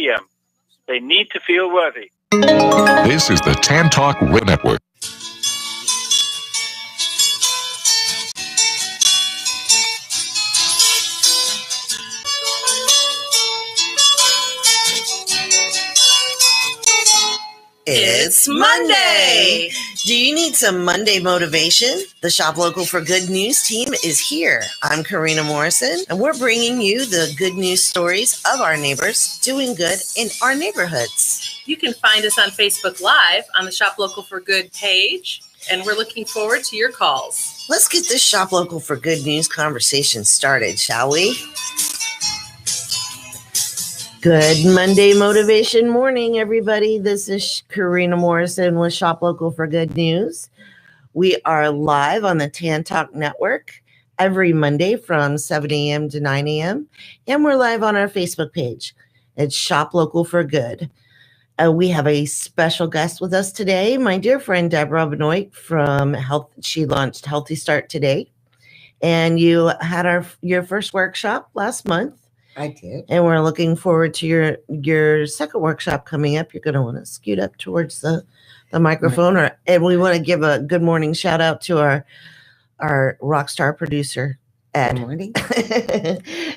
p.m. They need to feel worthy. This is the Tan Talk Radio Network. It's Monday. Do you need some Monday motivation? The Shop Local for Good News team is here. I'm Karena Morrison, and we're bringing you the good news stories of our neighbors doing good in our neighborhoods. You can find us on Facebook Live on the Shop Local for Good page, and we're looking forward to your calls. Let's get this Shop Local for Good News conversation started, shall we? Good Monday motivation morning, everybody. This is Karena Morrison with Shop Local for Good News. We are live on the Tan Talk Network every Monday from 7 a.m. to 9 a.m. And we're live on our Facebook page. It's Shop Local for Good. We have a special guest with us today, my dear friend Debra Benoit from Health. She launched Healthy Start today. And you had your first workshop last month. I did. And we're looking forward to your second workshop coming up. You're going to want to scoot up towards the microphone. And we want to give a good morning shout out to our rock star producer, Ed. Good morning.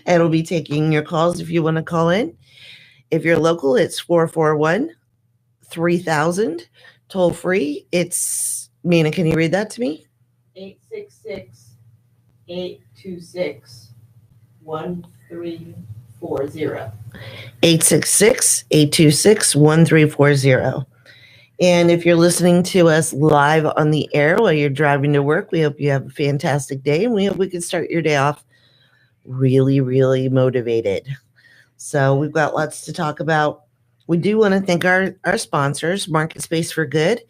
Ed will be taking your calls if you want to call in. If you're local, it's 441-3000. Toll free. It's, Mina, can you read that to me? 866-826-1340. 866-826-1340. And if you're listening to us live on the air while you're driving to work, we hope you have a fantastic day, and we hope we can start your day off really, really motivated. So we've got lots to talk about. We do want to thank our sponsors. MarketSpace for Good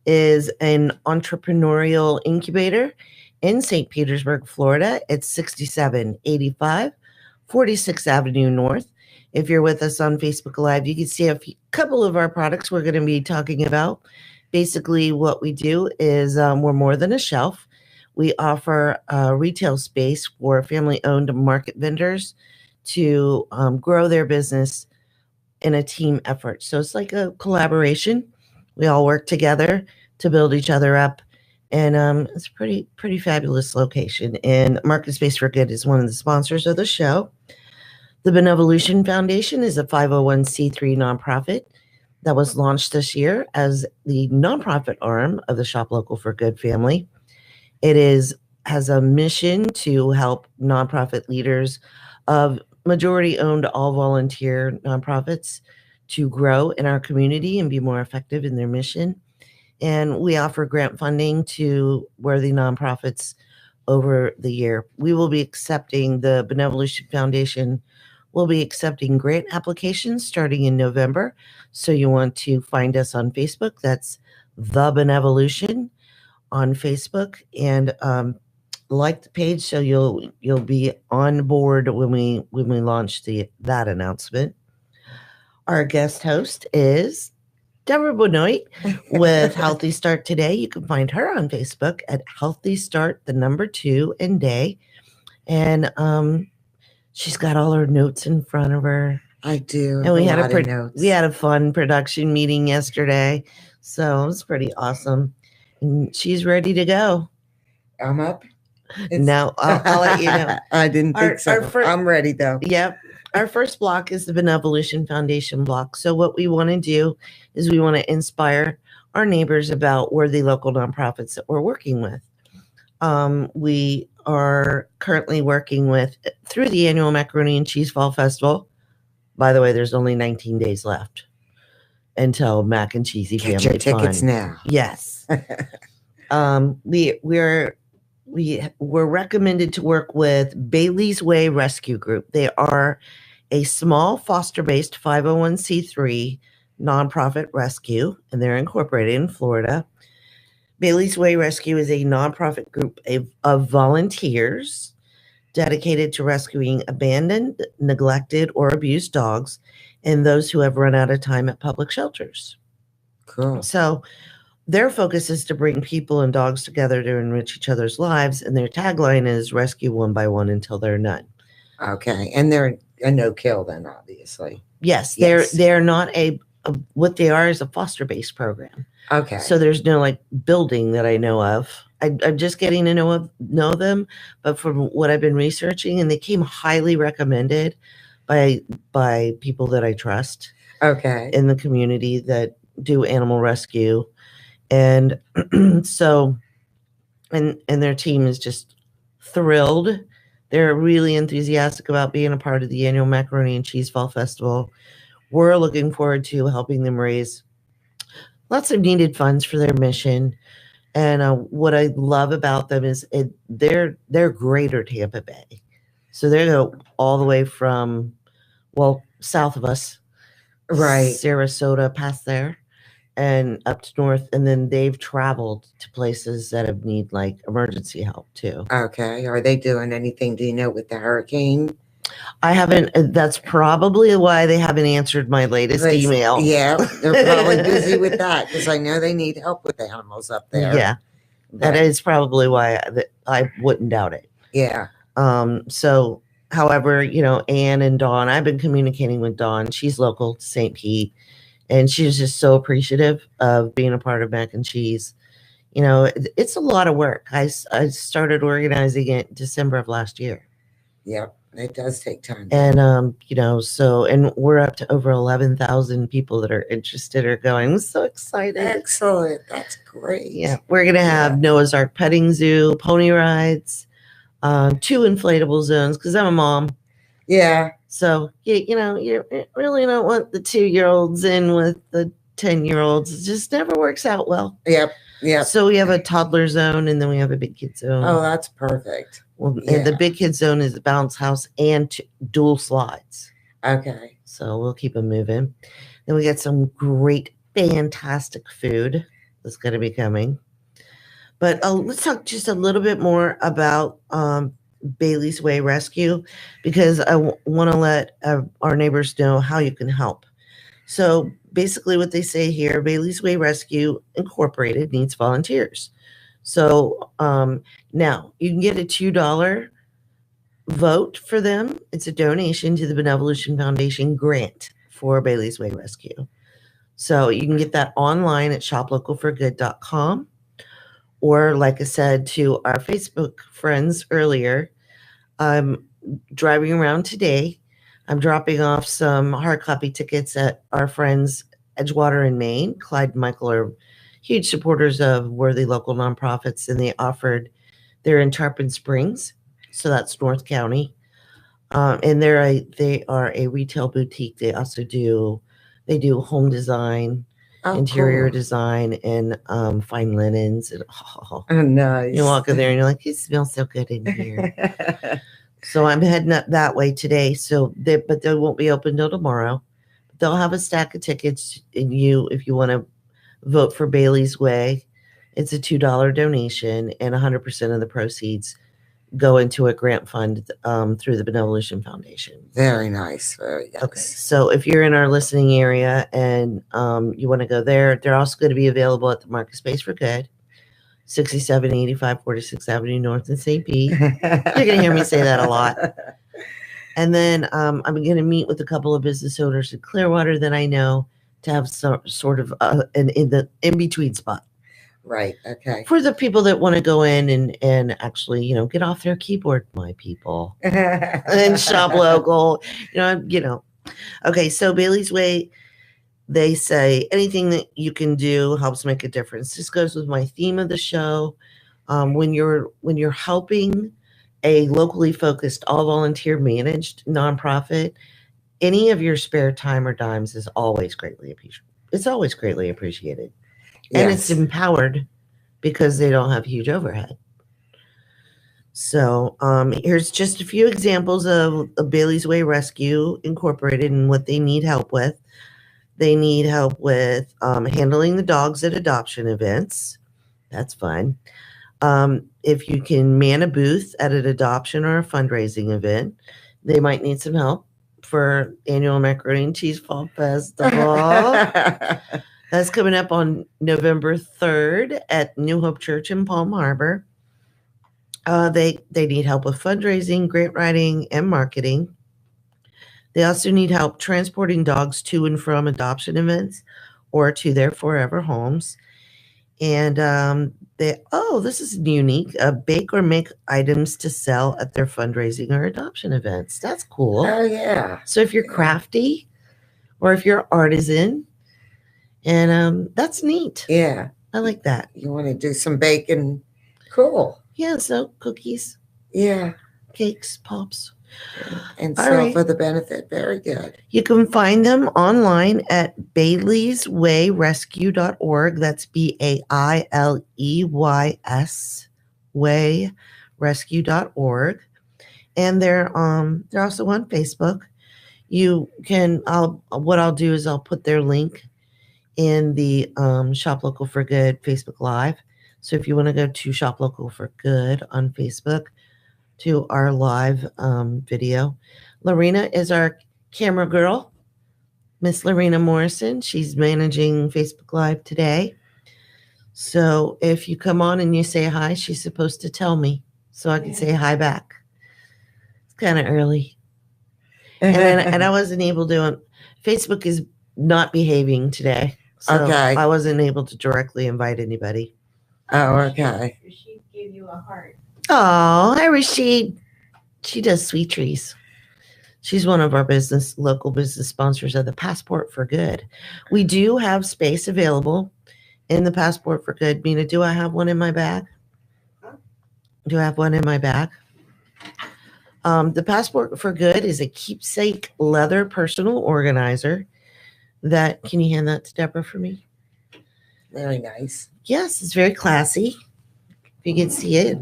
is an entrepreneurial incubator in St. Petersburg, Florida. It's 6785 46th Avenue North. If you're with us on Facebook Live, you can see a couple of our products we're going to be talking about. Basically, what we do is we're more than a shelf. We offer retail space for family-owned market vendors to grow their business in a team effort. So it's like a collaboration. We all work together to build each other up. And it's a pretty fabulous location. And MarketSpace for Good is one of the sponsors of the show. The Benevolution Foundation is a 501c3 nonprofit that was launched this year as the nonprofit arm of the Shop Local for Good family. It has a mission to help nonprofit leaders of majority-owned, all-volunteer nonprofits to grow in our community and be more effective in their mission. And we offer grant funding to worthy nonprofits over the year. We will be accepting, the Benevolution Foundation will be accepting grant applications starting in November. So you want to find us on Facebook. That's The Benevolution on Facebook. And like the page so you'll be on board when we launch that announcement. Our guest host is Debra Benoit with Healthy Start Today. You can find her on Facebook at Healthy Start, 2 and day. And she's got all her notes in front of her. I do. And we had a fun production meeting yesterday. So it was pretty awesome. And she's ready to go. I'm up. No, I'll let you know. I didn't think so. I'm ready though. Yep. Our first block is the Benevolution Foundation block. So what we want to do is we want to inspire our neighbors about worthy local nonprofits that we're working with. We are currently working with, through the annual Macaroni and Cheese Fall Festival. By the way, there's only 19 days left until Mac and Cheesy Get Family your tickets Fun. now. Yes. We're recommended to work with Bailey's Way Rescue Group. They are a small foster-based 501c3 nonprofit rescue, and they're incorporated in Florida. Bailey's Way Rescue is a nonprofit group of volunteers dedicated to rescuing abandoned, neglected, or abused dogs and those who have run out of time at public shelters. Cool. So their focus is to bring people and dogs together to enrich each other's lives, and their tagline is rescue one by one until they're none. Okay. And they're a no-kill then, obviously. Yes, Yes. they're not what they are is a foster-based program. Okay. So there's no like building that I know of. I'm just getting to know them, but from what I've been researching, and they came highly recommended by people that I trust. Okay. In the community that do animal rescue, and so and their team is just thrilled. They're really enthusiastic about being a part of the annual Macaroni and Cheese Fall Festival. We're looking forward to helping them raise lots of needed funds for their mission. And what I love about them is they're Greater Tampa Bay. So they go all the way from, south of us. Right. Sarasota past there and up to north. And then they've traveled to places that have need like emergency help too. Okay. Are they doing anything, do you know, with the hurricane? I haven't. That's probably why they haven't answered my latest email. Yeah, they're probably busy with that because I know they need help with animals up there. Yeah, that is probably why I wouldn't doubt it. Yeah. So, however, Ann and Dawn, I've been communicating with Dawn. She's local to St. Pete, and she was just so appreciative of being a part of Mac and Cheese. It's a lot of work. I started organizing it December of last year. Yep. It does take time. And, and we're up to over 11,000 people that are interested or going. I'm so excited. Excellent. That's great. Yeah. We're going to have Noah's Ark petting zoo, pony rides, 2 inflatable zones because I'm a mom. Yeah. So, you really don't want the 2-year-olds in with the 10-year-olds. It just never works out well. Yep. Yeah. So we have a toddler zone and then we have a big kid zone. Oh, that's perfect. Well, and the big kid zone is a bounce house and dual slides. Okay. So we'll keep them moving. Then we get some great, fantastic food that's going to be coming. But let's talk just a little bit more about Bailey's Way Rescue because I want to let our neighbors know how you can help. So basically what they say here, Bailey's Way Rescue Incorporated needs volunteers. So now you can get a $2 vote for them. It's a donation to the Benevolution Foundation grant for Bailey's Way Rescue. So you can get that online at shoplocalforgood.com. Or like I said to our Facebook friends earlier, I'm driving around today. I'm dropping off some hard copy tickets at our friends Edgewater in Maine. Clyde and Michael are huge supporters of worthy local nonprofits, and they're in Tarpon Springs, so that's North County. And they are a retail boutique. They also do home design, interior design, and fine linens. And, nice. You walk in there and you're like, it smells so good in here. So I'm heading up that way today. But they won't be open till tomorrow. They'll have a stack of tickets, and if you want to vote for Bailey's Way, it's a $2 donation, and 100% of the proceeds go into a grant fund through the Benevolution Foundation. Very nice. Very nice. Okay. So if you're in our listening area and you want to go there, they're also going to be available at the MarketSpace for Good, 6785 46th Avenue North in St. Pete. You're going to hear me say that a lot. And then I'm going to meet with a couple of business owners in Clearwater that I know to have some sort of an in-between spot. Right. Okay. For the people that want to go in and actually, get off their keyboard, my people, and shop local, Okay, so Bailey's Way, they say anything that you can do helps make a difference. This goes with my theme of the show. When you're helping a locally focused, all volunteer managed nonprofit, any of your spare time or dimes is always greatly appreciated. It's always greatly appreciated. Yes. And it's empowered because they don't have huge overhead. So here's just a few examples of Bailey's Way Rescue Incorporated and what they need help with. They need help with handling the dogs at adoption events. That's fun. If you can man a booth at an adoption or a fundraising event, they might need some help for annual Macaroni and Cheese Fall Festival. That's coming up on November 3rd at New Hope Church in Palm Harbor. They need help with fundraising, grant writing, and marketing. They also need help transporting dogs to and from adoption events or to their forever homes. And this is unique, bake or make items to sell at their fundraising or adoption events. That's cool. Oh, yeah. So if you're crafty or if you're artisan, and that's neat. Yeah. I like that. You want to do some baking? Cool. Yeah, so cookies, Yeah. cakes, pops. And All sell right. for the benefit. Very good. You can find them online at baileyswayrescue.org. That's BAILEYS wayrescue.org. And they're also on Facebook. You can what I'll do is I'll put their link in the Shop Local for Good Facebook Live. So if you want to go to Shop Local for Good on Facebook to our live video. Lorena is our camera girl, Miss Lorena Morrison. She's managing Facebook Live today. So if you come on and you say hi, she's supposed to tell me so I can say hi back. It's kind of early. And I wasn't able to. Facebook is not behaving today. So Okay. I wasn't able to directly invite anybody. Oh, okay. She gave you a heart. Oh, hi, Rashid. She does sweet trees. She's one of our local business sponsors of the Passport for Good. We do have space available in the Passport for Good. Mina, do I have one in my bag? Do I have one in my bag? The Passport for Good is a keepsake leather personal organizer. Can you hand that to Debra for me? Very nice. Yes, it's very classy. If you can see it.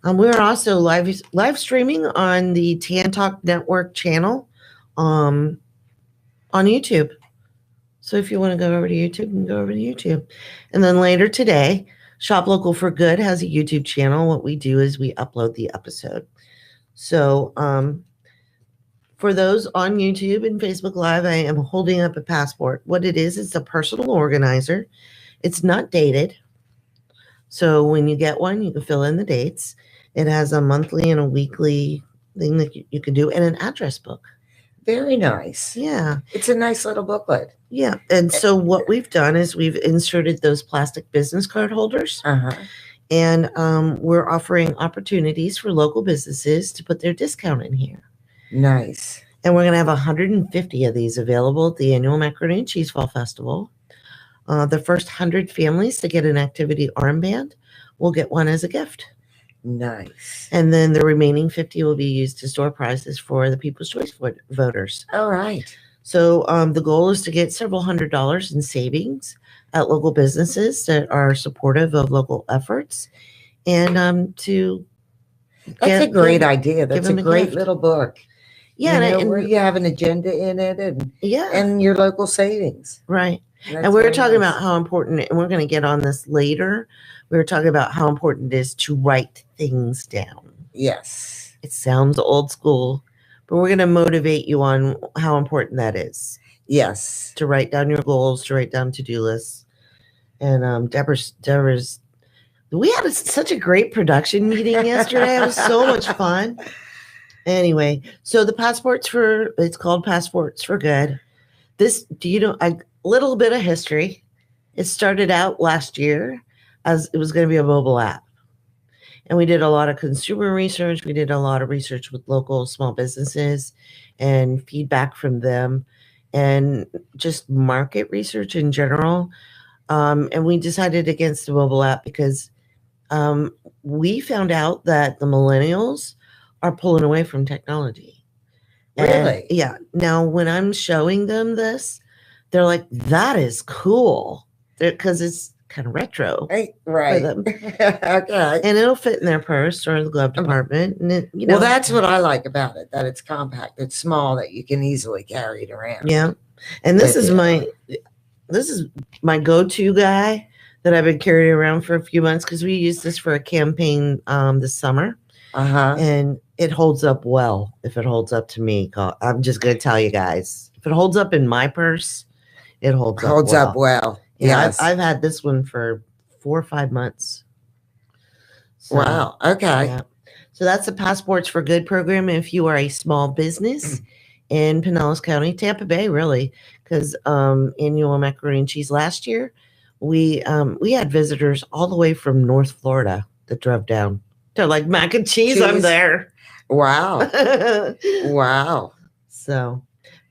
We're also live streaming on the Tan Talk Network channel on YouTube. So if you want to go over to YouTube, you can go over to YouTube. And then later today, Shop Local for Good has a YouTube channel. What we do is we upload the episode. So for those on YouTube and Facebook Live, I am holding up a passport. What it is, it's a personal organizer. It's not dated. So when you get one, you can fill in the dates. It has a monthly and a weekly thing that you can do, and an address book. Very nice. Yeah. It's a nice little booklet. Yeah. And so what we've done is we've inserted those plastic business card holders. Uh-huh. And we're offering opportunities for local businesses to put their discount in here. Nice. And we're going to have 150 of these available at the annual Macaroni and Cheese Fall Festival. The first 100 families to get an activity armband will get one as a gift. Nice. And then the remaining 50 will be used to store prizes for the People's Choice voters. All right. So the goal is to get several $100s in savings at local businesses that are supportive of local efforts, and That's a great idea. That's a them a great gift. little book. Yeah, where you have an agenda in it and yeah, and your local savings. right. That's And we were very talking nice. about how important, and we're going to get on this later. We were talking about how important it is to write things down. Yes. It sounds old school, but we're going to motivate you on how important that is. Yes. To write down your goals, to write down to-do lists. And Deborah's, we had such a great production meeting yesterday. It was so much fun. Anyway, so it's called Passports for Good. A little bit of history. It started out last year as it was going to be a mobile app. And we did a lot of consumer research. We did a lot of research with local small businesses and feedback from them and just market research in general. And we decided against the mobile app because we found out that the millennials are pulling away from technology. Really? And, yeah. Now, when I'm showing them this, they're like, that is cool. Because it's kind of retro. Right. Right. For them. Okay. And it'll fit in their purse or the glove department. And Well, that's what I like about it, that it's compact. It's small, that you can easily carry it around. Yeah. And this is my go-to guy that I've been carrying around for a few months because we used this for a campaign this summer. Uh-huh. And it holds up well. If it holds up to me, I'm just going to tell you guys. If it holds up in my purse, it holds up well. Yeah, Yes. I've had this one for 4 or 5 months. So, Wow. Okay. yeah. So that's the Passports for Good program. If you are a small business in Pinellas County, Tampa Bay, really, because annual macaroni and cheese last year, we had visitors all the way from North Florida that drove down. They're like, mac and cheese. I'm there. Wow. Wow. So,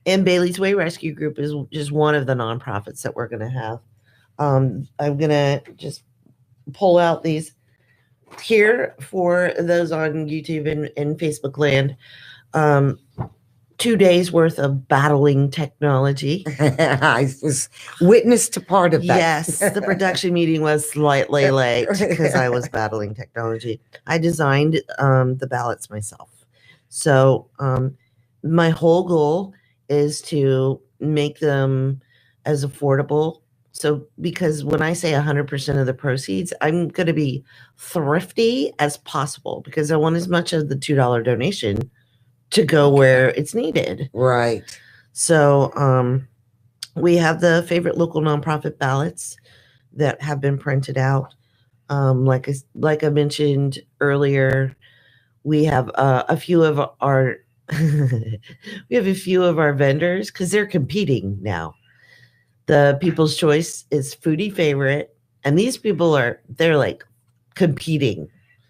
and Bailey's Way Rescue Group is just one of the nonprofits that we're going to have. I'm going to just pull out these here for those on YouTube and Facebook land. 2 days worth of battling technology. I was witness to part of that. Yes, the production meeting was slightly late because I was battling technology. I designed the ballots myself. So my whole goal is to make them as affordable. So because when I say 100% of the proceeds, I'm going to be thrifty as possible because I want as much of the $2 donation to go where it's needed. Right. So we have the favorite local nonprofit ballots that have been printed out. Like I mentioned earlier, we have a few of our vendors because they're competing now. The People's Choice is foodie favorite, and these people they're like competing.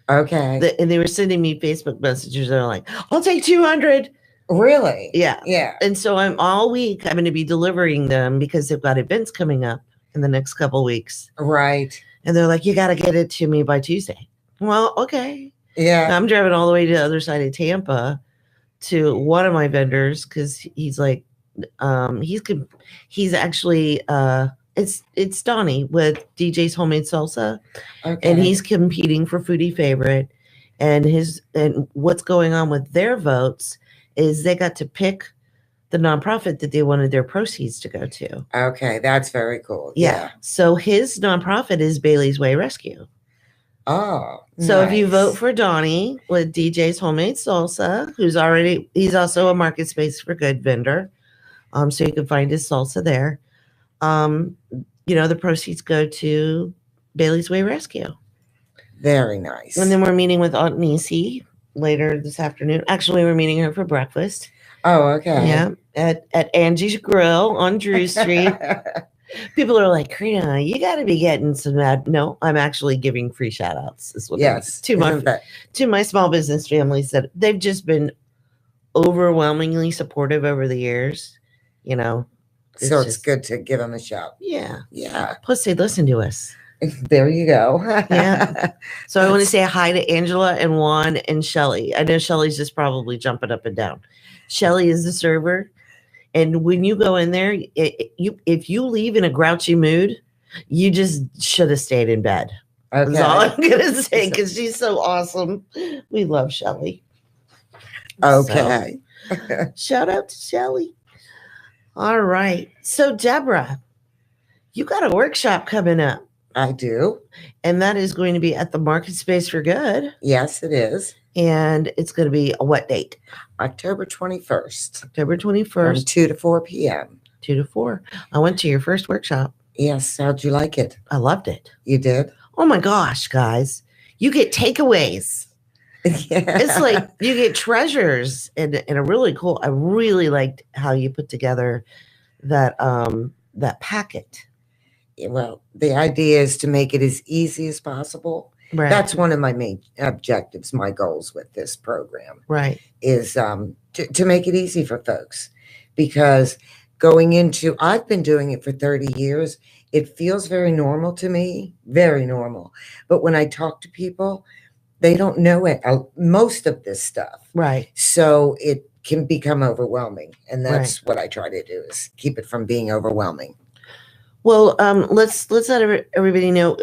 Okay. And they were sending me Facebook messages. They're like, I'll take 200. Really? Yeah. Yeah. And so I'm going to be delivering them because they've got events coming up in the next couple weeks. Right. And they're like, you got to get it to me by Tuesday. Well, okay. Yeah. I'm driving all the way to the other side of Tampa to one of my vendors because he's like, he's actually, it's Donnie with DJ's Homemade Salsa. Okay. And he's competing for foodie favorite. And what's going on with their votes is they got to pick the nonprofit that they wanted their proceeds to go to. Okay, that's very cool. Yeah. So his nonprofit is Bailey's Way Rescue. Oh, so nice. If you vote for Donnie with DJ's Homemade Salsa, he's also a MarketSpace for Good vendor. So you can find his salsa there. The proceeds go to Bailey's Way Rescue. Very nice. And then we're meeting with Aunt Nisi later this afternoon. Actually, we're meeting her for breakfast. Oh, okay. Yeah, at Angie's Grill on Drew Street. People are like, Karena, you got to be getting some ad. No, I'm actually giving free shout outs. To my small business families that they've just been overwhelmingly supportive over the years. So it's good to give them a shout. Yeah. Yeah. Plus they listen to us. There you go. Yeah. So I want to say hi to Angela and Juan and Shelly. I know Shelly's just probably jumping up and down. Shelly is the server. And when you go in there, if you leave in a grouchy mood, you just should have stayed in bed. Okay. That's all I'm going to say because she's so awesome. We love Shelly. Okay. So, shout out to Shelly. All right. So, Debra, you got a workshop coming up. I do. And that is going to be at the MarketSpace for Good. Yes, it is. And it's going to be a what date? October 21st. October 21st. From 2 to 4 p.m. 2 to 4. I went to your first workshop. Yes. How'd you like it? I loved it. You did? Oh, my gosh, guys. You get takeaways. Yeah. It's like you get treasures and a really cool. I really liked how you put together that packet. Well, the idea is to make it as easy as possible. Right. That's one of my main objectives, my goals with this program. Right. Is to make it easy for folks. Because I've been doing it for 30 years. It feels very normal to me, very normal. But when I talk to people, they don't know it, most of this stuff. Right. So it can become overwhelming. And that's what I try to do is keep it from being overwhelming. Well, let's let everybody know.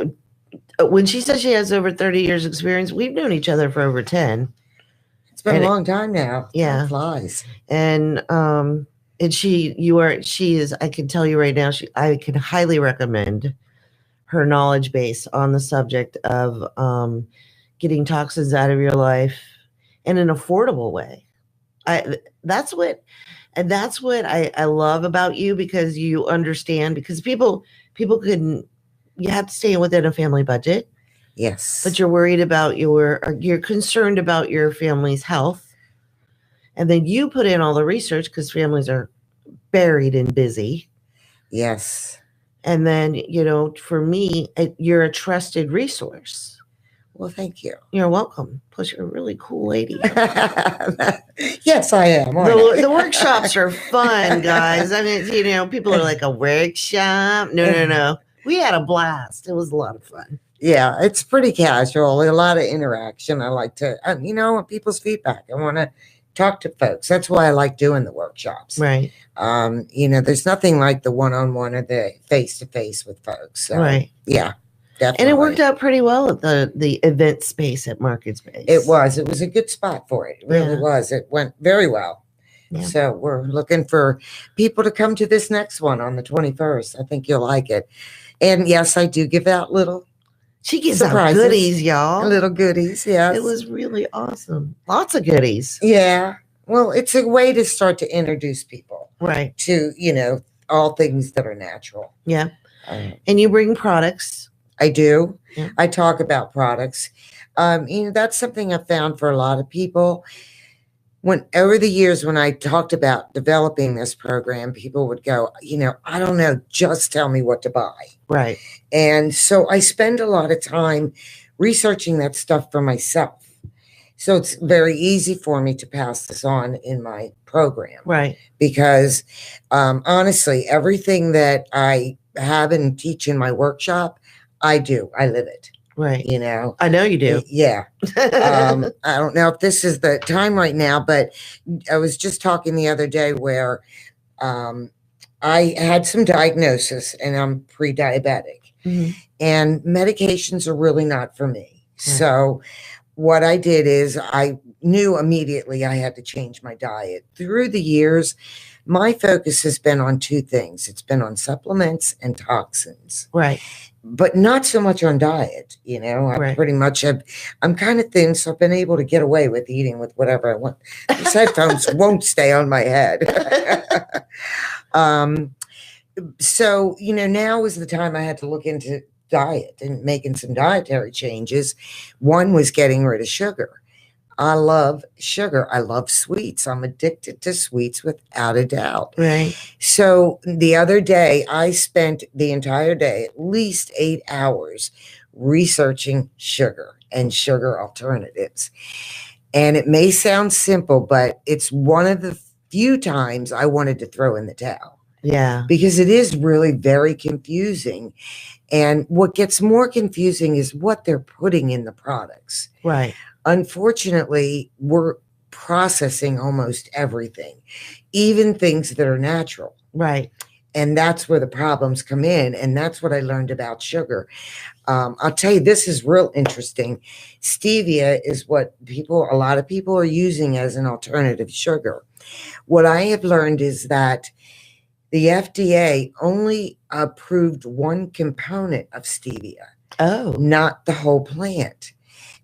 When she says she has over 30 years experience, we've known each other for over 10. It's been a long time now. Yeah. It flies. And she is, I can tell you right now, I can highly recommend her knowledge base on the subject of getting toxins out of your life in an affordable way. That's what I love about you, because you understand, because people you have to stay within a family budget. Yes. But you're worried about you're concerned about your family's health. And then you put in all the research because families are buried and busy. Yes. And then, for me, you're a trusted resource. Well, thank you. You're welcome. Plus, you're a really cool lady. Yes, I am. The workshops are fun, guys. I mean, people are like, a workshop? No. We had a blast. It was a lot of fun. Yeah, it's pretty casual. A lot of interaction. I like to, people's feedback. I want to talk to folks. That's why I like doing the workshops. Right. There's nothing like the one-on-one or the face-to-face with folks. So, right. Yeah. Definitely. And it worked out pretty well at the event space at MarketSpace. It was a good spot for it. It really was. It went very well. Yeah. So we're looking for people to come to this next one on the 21st. I think you'll like it. And yes, I do give out She gives surprises. Out goodies, y'all. Little goodies, yes. It was really awesome. Lots of goodies. Yeah. Well, it's a way to start to introduce people. Right. To, all things that are natural. Yeah. And you bring products. I do. Yeah. I talk about products. That's something I found for a lot of people. Over the years, when I talked about developing this program, people would go, I don't know, just tell me what to buy. Right. And so I spend a lot of time researching that stuff for myself. So it's very easy for me to pass this on in my program. Right. Because honestly, everything that I have and teach in my workshop, I do. I live it. Right. I know you do. Yeah. I don't know if this is the time right now, but I was just talking the other day where I had some diagnosis and I'm pre-diabetic. Mm-hmm. And medications are really not for me. Right. So what I did is I knew immediately I had to change my diet. Through the years, my focus has been on two things. It's been on supplements and toxins. Right. But not so much on diet, I pretty much I'm kind of thin, so I've been able to get away with eating with whatever I want. These headphones won't stay on my head. So, now is the time I had to look into diet and making some dietary changes. One was getting rid of sugar. I love sugar. I love sweets. I'm addicted to sweets without a doubt. Right. So the other day, I spent the entire day, at least 8 hours, researching sugar and sugar alternatives. And it may sound simple, but it's one of the few times I wanted to throw in the towel. Yeah. Because it is really very confusing. And what gets more confusing is what they're putting in the products. Right. Unfortunately, we're processing almost everything, even things that are natural. Right. And that's where the problems come in. And that's what I learned about sugar. I'll tell you, this is real interesting. Stevia is what a lot of people are using as an alternative sugar. What I have learned is that the FDA only approved one component of stevia. Oh. Not the whole plant.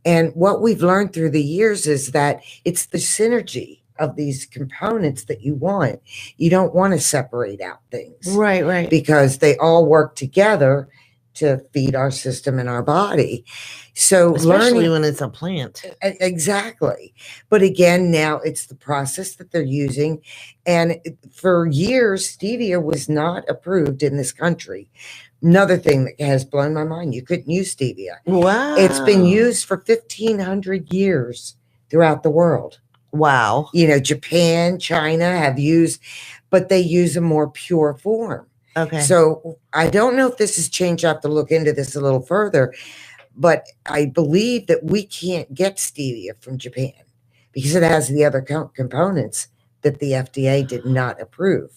And what we've learned through the years is that it's the synergy of these components that you want. You don't want to separate out things. Right. Because they all work together to feed our system and our body. So especially when it's a plant. Exactly. But again, now it's the process that they're using. And for years, stevia was not approved in this country. Another thing that has blown my mind, you couldn't use stevia. Wow. It's been used for 1,500 years throughout the world. Wow. Japan, China have used, but they use a more pure form. Okay. So I don't know if this has changed. I have to look into this a little further, but I believe that we can't get stevia from Japan because it has the other components that the FDA did not approve.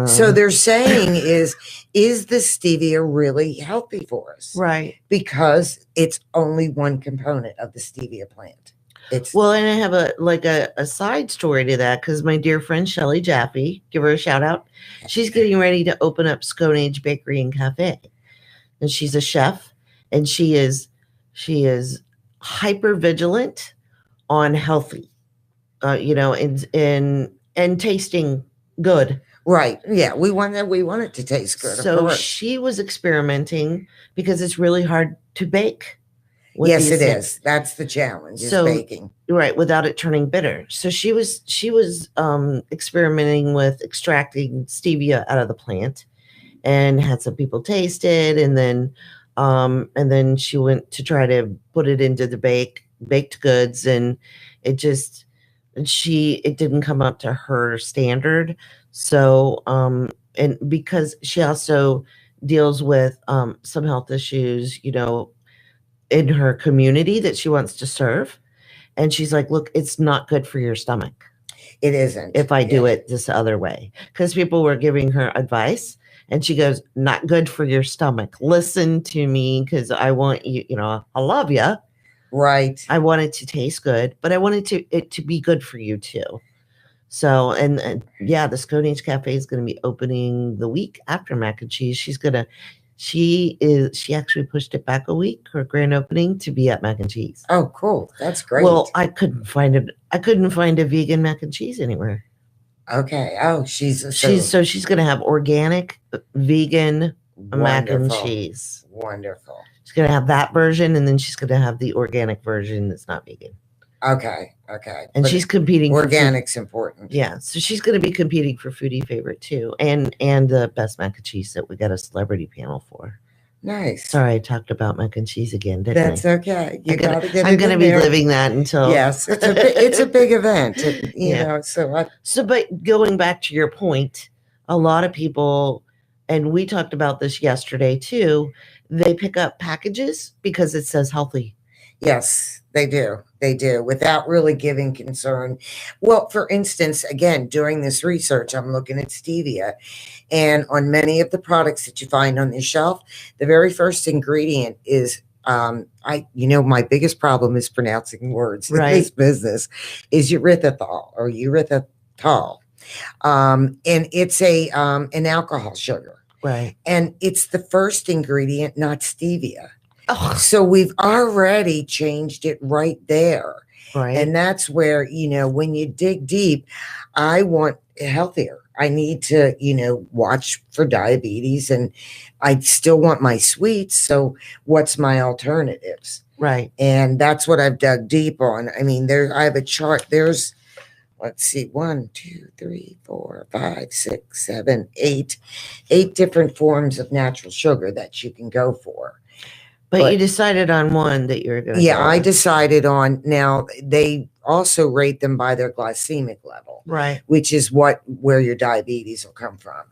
So they're saying is the stevia really healthy for us? Right. Because it's only one component of the stevia plant. Well, and I have a side story to that because my dear friend Shelly Jaffe, give her a shout out. She's getting ready to open up Scone Age Bakery and Cafe, and she's a chef, and she is hyper vigilant on healthy, and tasting good. Right. Yeah. We want it to taste good. So she was experimenting because it's really hard to bake. with Yes, these it things. is. That's the challenge, is So- baking. Right, without it turning bitter. So she was experimenting with extracting stevia out of the plant, and had some people taste it, and then she went to try to put it into the baked goods, and it didn't come up to her standard. So and because she also deals with some health issues, in her community that she wants to serve. And she's like, look, it's not good for your stomach It isn't. if I do it this other way. Because people were giving her advice, and she goes, not good for your stomach. Listen to me, because I want you, I love you. Right. I want it to taste good, but I wanted it to be good for you too. So, and yeah, the Scone Cafe is going to be opening the week after Mac and Cheese. She actually pushed it back a week, her grand opening, to be at Mac and Cheese. Oh, cool. That's great. Well, I couldn't find it. I couldn't find a vegan mac and cheese anywhere. Okay. Oh, she's going to have organic, vegan mac and wonderful. cheese. Wonderful. She's going to have that version, and then she's going to have the organic version that's not vegan. Okay. And But she's competing. organic's important. Yeah, so she's going to be competing for Foodie Favorite too, and the best mac and cheese that we got a celebrity panel for. Nice. Sorry, I talked about mac and cheese again, didn't I? That's okay. You got to get I'm it going to in be there. living that until. Yes, it's a big event. You know, So, but going back to your point, a lot of people, and we talked about this yesterday too, they pick up packages because it says healthy. Yes, they do. They do, without really giving concern. Well, for instance, again, during this research, I'm looking at stevia, and on many of the products that you find on the shelf, the very first ingredient is my biggest problem is pronouncing words in this business is erythritol or erythritol. And it's an alcohol sugar. Right. And it's the first ingredient, not stevia. Oh. So we've already changed it right there. Right. And that's where, when you dig deep, I want healthier. I need to, watch for diabetes, and I still want my sweets. So what's my alternatives? Right. And that's what I've dug deep on. I mean, I have a chart. There's, let's see, 1, 2, 3, 4, 5, 6, 7, 8 different forms of natural sugar that you can go for. But you decided on one that you're going to go I decided on. Now, they also rate them by their glycemic level. Right. Which is where your diabetes will come from.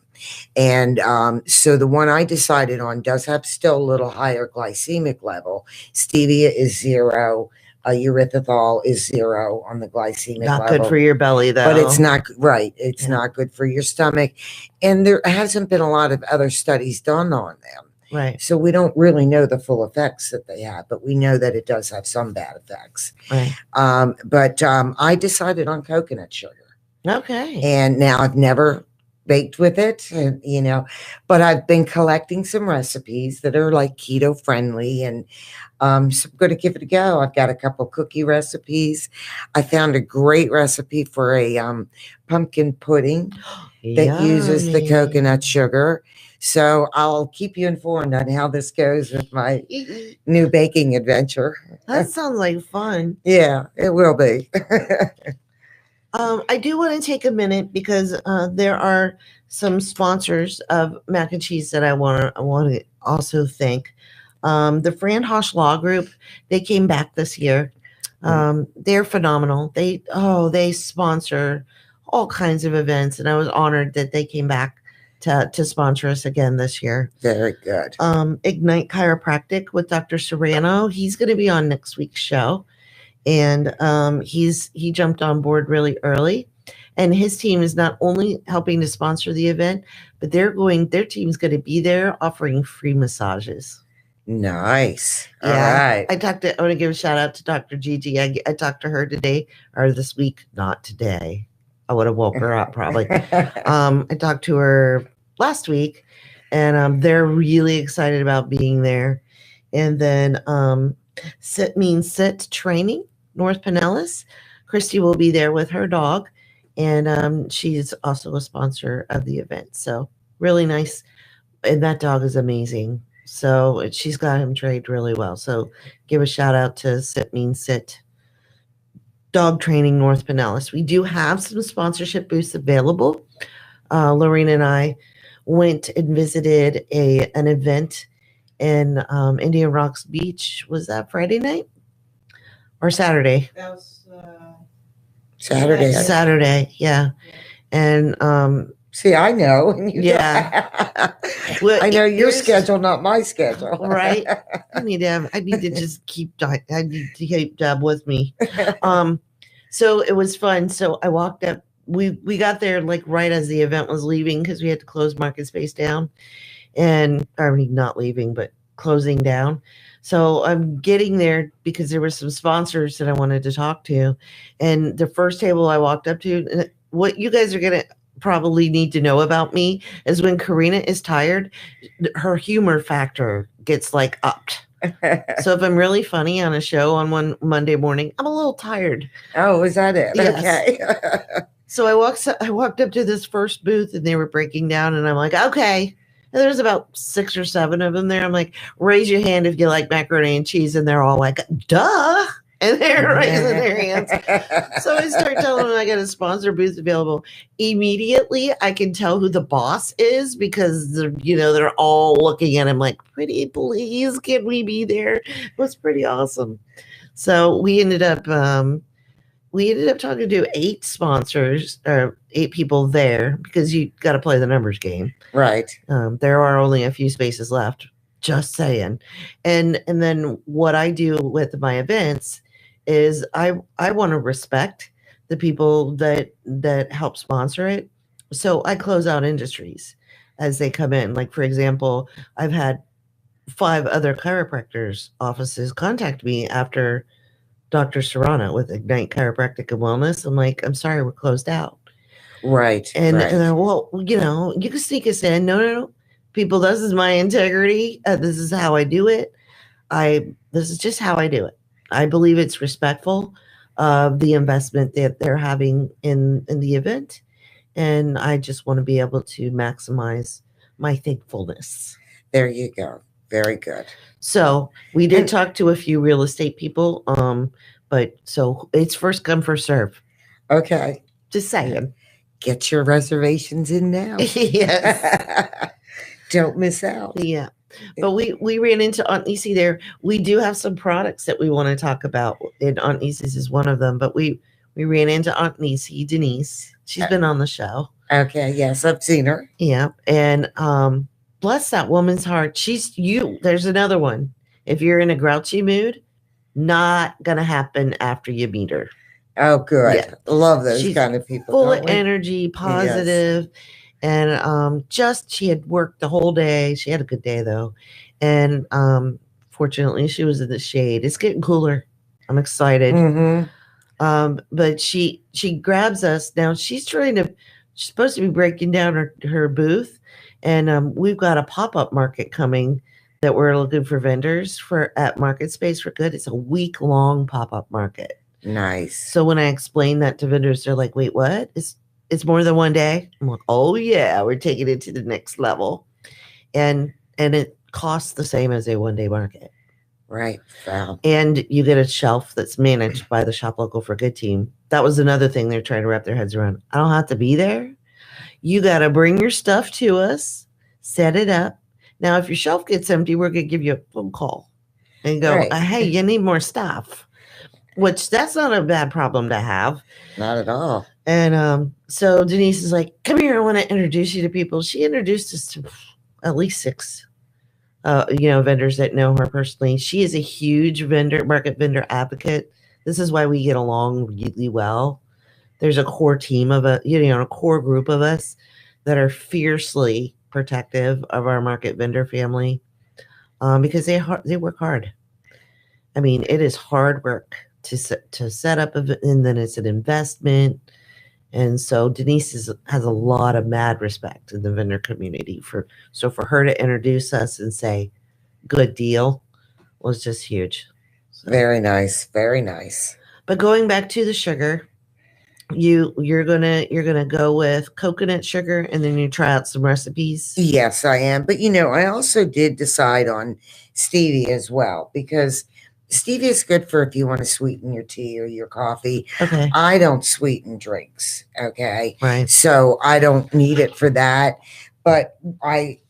And so the one I decided on does have still a little higher glycemic level. Stevia is 0. Erythritol is 0 on the glycemic level. Not good for your belly, though. But it's not right. It's not good for your stomach. And there hasn't been a lot of other studies done on them. Right. So we don't really know the full effects that they have, but we know that it does have some bad effects. Right. But I decided on coconut sugar. Okay. And now I've never baked with it, and, but I've been collecting some recipes that are like keto friendly, and so I'm going to give it a go. I've got a couple cookie recipes. I found a great recipe for a pumpkin pudding that uses the coconut sugar. So I'll keep you informed on how this goes with my new baking adventure. That sounds like fun. Yeah, it will be. I do want to take a minute because there are some sponsors of mac and cheese that I want to also thank. The Fran Hosh Law Group, they came back this year. They're phenomenal. They sponsor all kinds of events, and I was honored that they came back to sponsor us again this year. Very good. Ignite Chiropractic with Dr. Serrano. He's going to be on next week's show. And he jumped on board really early, and his team is not only helping to sponsor the event, but their team's going to be there offering free massages. Nice. All right. I want to give a shout out to Dr. Gigi. I talked to her today or this week, not today. I would have woke her up probably. I talked to her last week, and they're really excited about being there. And then Sit Training, North Pinellas. Christy will be there with her dog, and she's also a sponsor of the event. So really nice. And that dog is amazing. So she's got him trained really well. So give a shout out to Sit Mean Sit Dog Training North Pinellas. We do have some sponsorship booths available. Lorena and I went and visited an event in Indian Rocks Beach. Was that Friday night or Saturday? That was Saturday. Saturday, yeah. And see, I know. And you yeah. Well, I know your schedule, not my schedule. Right. I need to just keep Deb with me. So it was fun. So I walked up. We got there like right as the event was leaving because we had to close MarketSpace down, and I mean not leaving, but closing down. So I'm getting there because there were some sponsors that I wanted to talk to, and the first table I walked up to, what you guys are gonna probably need to know about me is when Karena is tired, her humor factor gets like upped. So if I'm really funny on a show on one Monday morning, I'm a little tired. Oh, is that it? Yes. Okay. So I walked up to this first booth and they were breaking down, and I'm like, okay. And there's about 6 or 7 of them there. I'm like, raise your hand if you like macaroni and cheese, and they're all like, duh. And they're raising their hands. So I start telling them I got a sponsor booth available. Immediately, I can tell who the boss is because they're all looking at him like, pretty please, can we be there? It was pretty awesome. So we ended up talking to 8 sponsors, 8 people there, because you got to play the numbers game. Right. There are only a few spaces left. Just saying. And then what I do with my events is I want to respect the people that help sponsor it. So I close out industries as they come in. Like, for example, I've had 5 other chiropractors offices contact me after Dr. Serrano with Ignite Chiropractic and Wellness. I'm like, I'm sorry, we're closed out. Right. And right. they're, well, you can sneak us in. No. People, this is my integrity. This is how I do it. This is just how I do it. I believe it's respectful of the investment that they're having in the event. And I just want to be able to maximize my thankfulness. There you go. Very good. So we did talk to a few real estate people. But so it's first come, first serve. Okay. Just saying. Get your reservations in now. Yes. Don't miss out. Yeah. But we ran into Aunt Nisi there. We do have some products that we want to talk about, and Aunt Nisi's is one of them. But we ran into Aunt Nisi, Denise. She's been on the show. Okay. Yes, I've seen her. Yeah. And bless that woman's heart. There's another one. If you're in a grouchy mood, not going to happen after you meet her. Oh, good. Yeah. Love those She's kind of people. Full of energy, positive. Yes. And she had worked the whole day. She had a good day though. And fortunately she was in the shade. It's getting cooler. I'm excited. Mm-hmm. But she grabs us. Now she's supposed to be breaking down her booth. And we've got a pop-up market coming that we're looking for vendors at MarketSpace for Good. It's a week-long pop-up market. Nice. So when I explain that to vendors, they're like, wait, what? It's more than one day. I'm like, oh yeah, we're taking it to the next level. And it costs the same as a one-day market. Right. Wow. And you get a shelf that's managed by the Shop Local for Good team. That was another thing they're trying to wrap their heads around. I don't have to be there. You got to bring your stuff to us, set it up. Now, if your shelf gets empty, we're going to give you a phone call and go, right. Hey, you need more stuff. Which that's not a bad problem to have. Not at all. And so Denise is like, come here, I want to introduce you to people. She introduced us to at least 6 vendors that know her personally. She is a huge market vendor advocate. This is why we get along really well. There's a core team of a core group of us that are fiercely protective of our market vendor family because they work hard. I mean, it is hard work to set up, and then it's an investment. And so Denise has a lot of mad respect in the vendor community for her to introduce us and say, good deal, was just huge. So. Very nice. Very nice. But going back to the sugar, you're gonna go with coconut sugar, and then you try out some recipes. Yes, I am. But I also did decide on stevia as well, because stevia is good for if you want to sweeten your tea or your coffee. Okay. I don't sweeten drinks. Okay. Right. So I don't need it for that. But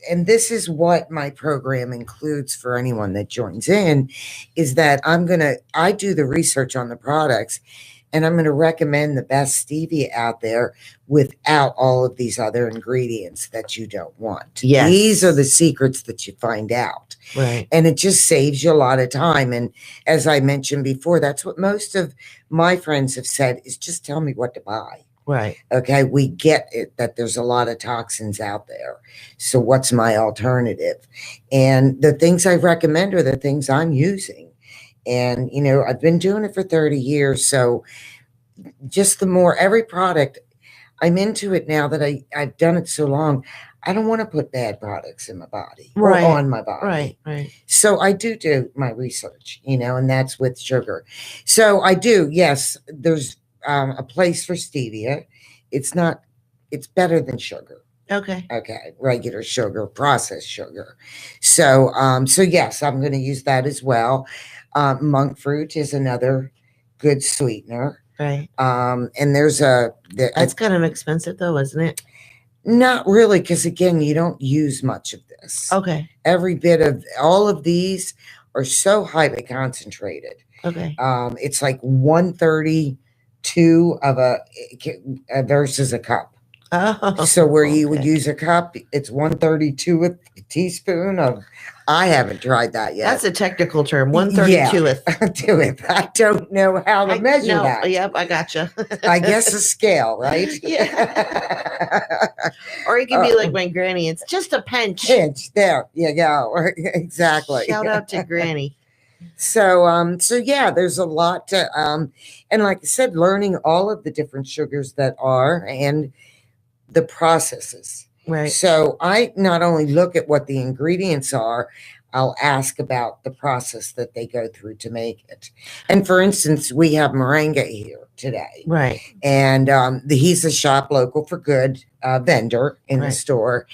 and this is what my program includes for anyone that joins in, is that I do the research on the products, and I'm going to recommend the best stevia out there without all of these other ingredients that you don't want. Yes. These are the secrets that you find out. Right. And it just saves you a lot of time. And as I mentioned before, that's what most of my friends have said, is just tell me what to buy. Right. Okay. We get it that there's a lot of toxins out there. So what's my alternative? And the things I recommend are the things I'm using. And, I've been doing it for 30 years. So just every product, I'm into it now that I've done it so long. I don't want to put bad products in my body or on my body. Right. So I do my research, and that's with sugar. So I do. Yes, there's a place for stevia. It's better than sugar. Okay. Regular sugar, processed sugar. So yes, I'm going to use that as well. Monk fruit is another good sweetener. Right. And there's that's kind of expensive though, isn't it? Not really, because again, you don't use much of this. Okay. Every bit of all of these are so highly concentrated. Okay. It's like 132 of a versus a cup. Oh, so where you would use a cup, it's 132 a teaspoon of. I haven't tried that yet. That's a technical term. 132th. Do it. I don't know how to measure that. Yep, I gotcha. I guess a scale, right? Yeah. Or it can be like my granny. It's just a pinch. There you go. Exactly. Shout out to Granny. So yeah, there's a lot to and like I said, learning all of the different sugars that are and the processes. Right. So I not only look at what the ingredients are, I'll ask about the process that they go through to make it. And for instance, we have moringa here today. Right. And he's a shop local for good vendor in the store.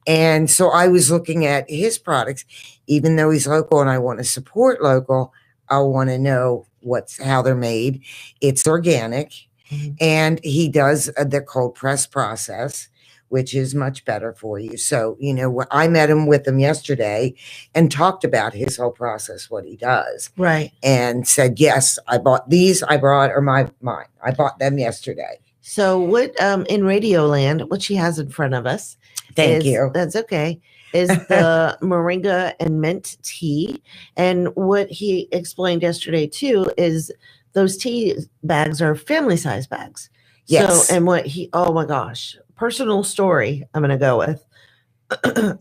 And so I was looking at his products, even though he's local and I want to support local, I want to know how they're made. It's organic. Mm-hmm. And he does the cold press process, which is much better for you. So, I met him with him yesterday and talked about his whole process, what he does. Right. And said, yes, I bought these. I brought mine. I bought them yesterday. So what in Radio Land, what she has in front of us. Thank you. That's okay. Is the moringa and mint tea. And what he explained yesterday too is those tea bags are family size bags. Yes. So, and oh my gosh, personal story I'm going to go with.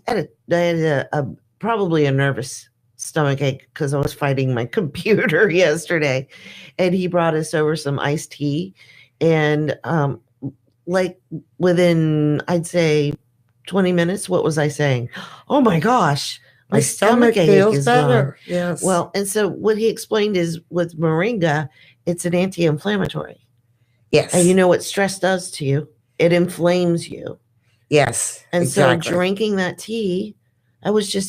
I had probably a nervous stomach ache because I was fighting my computer yesterday, and he brought us over some iced tea, and like within, I'd say 20 minutes, what was I saying? Oh my gosh, my stomach ache is better. Gone. Yes. Well, and so what he explained is with moringa, it's an anti-inflammatory. Yes. And you know what stress does to you? It inflames you. Yes. And exactly. So drinking that tea, I was, you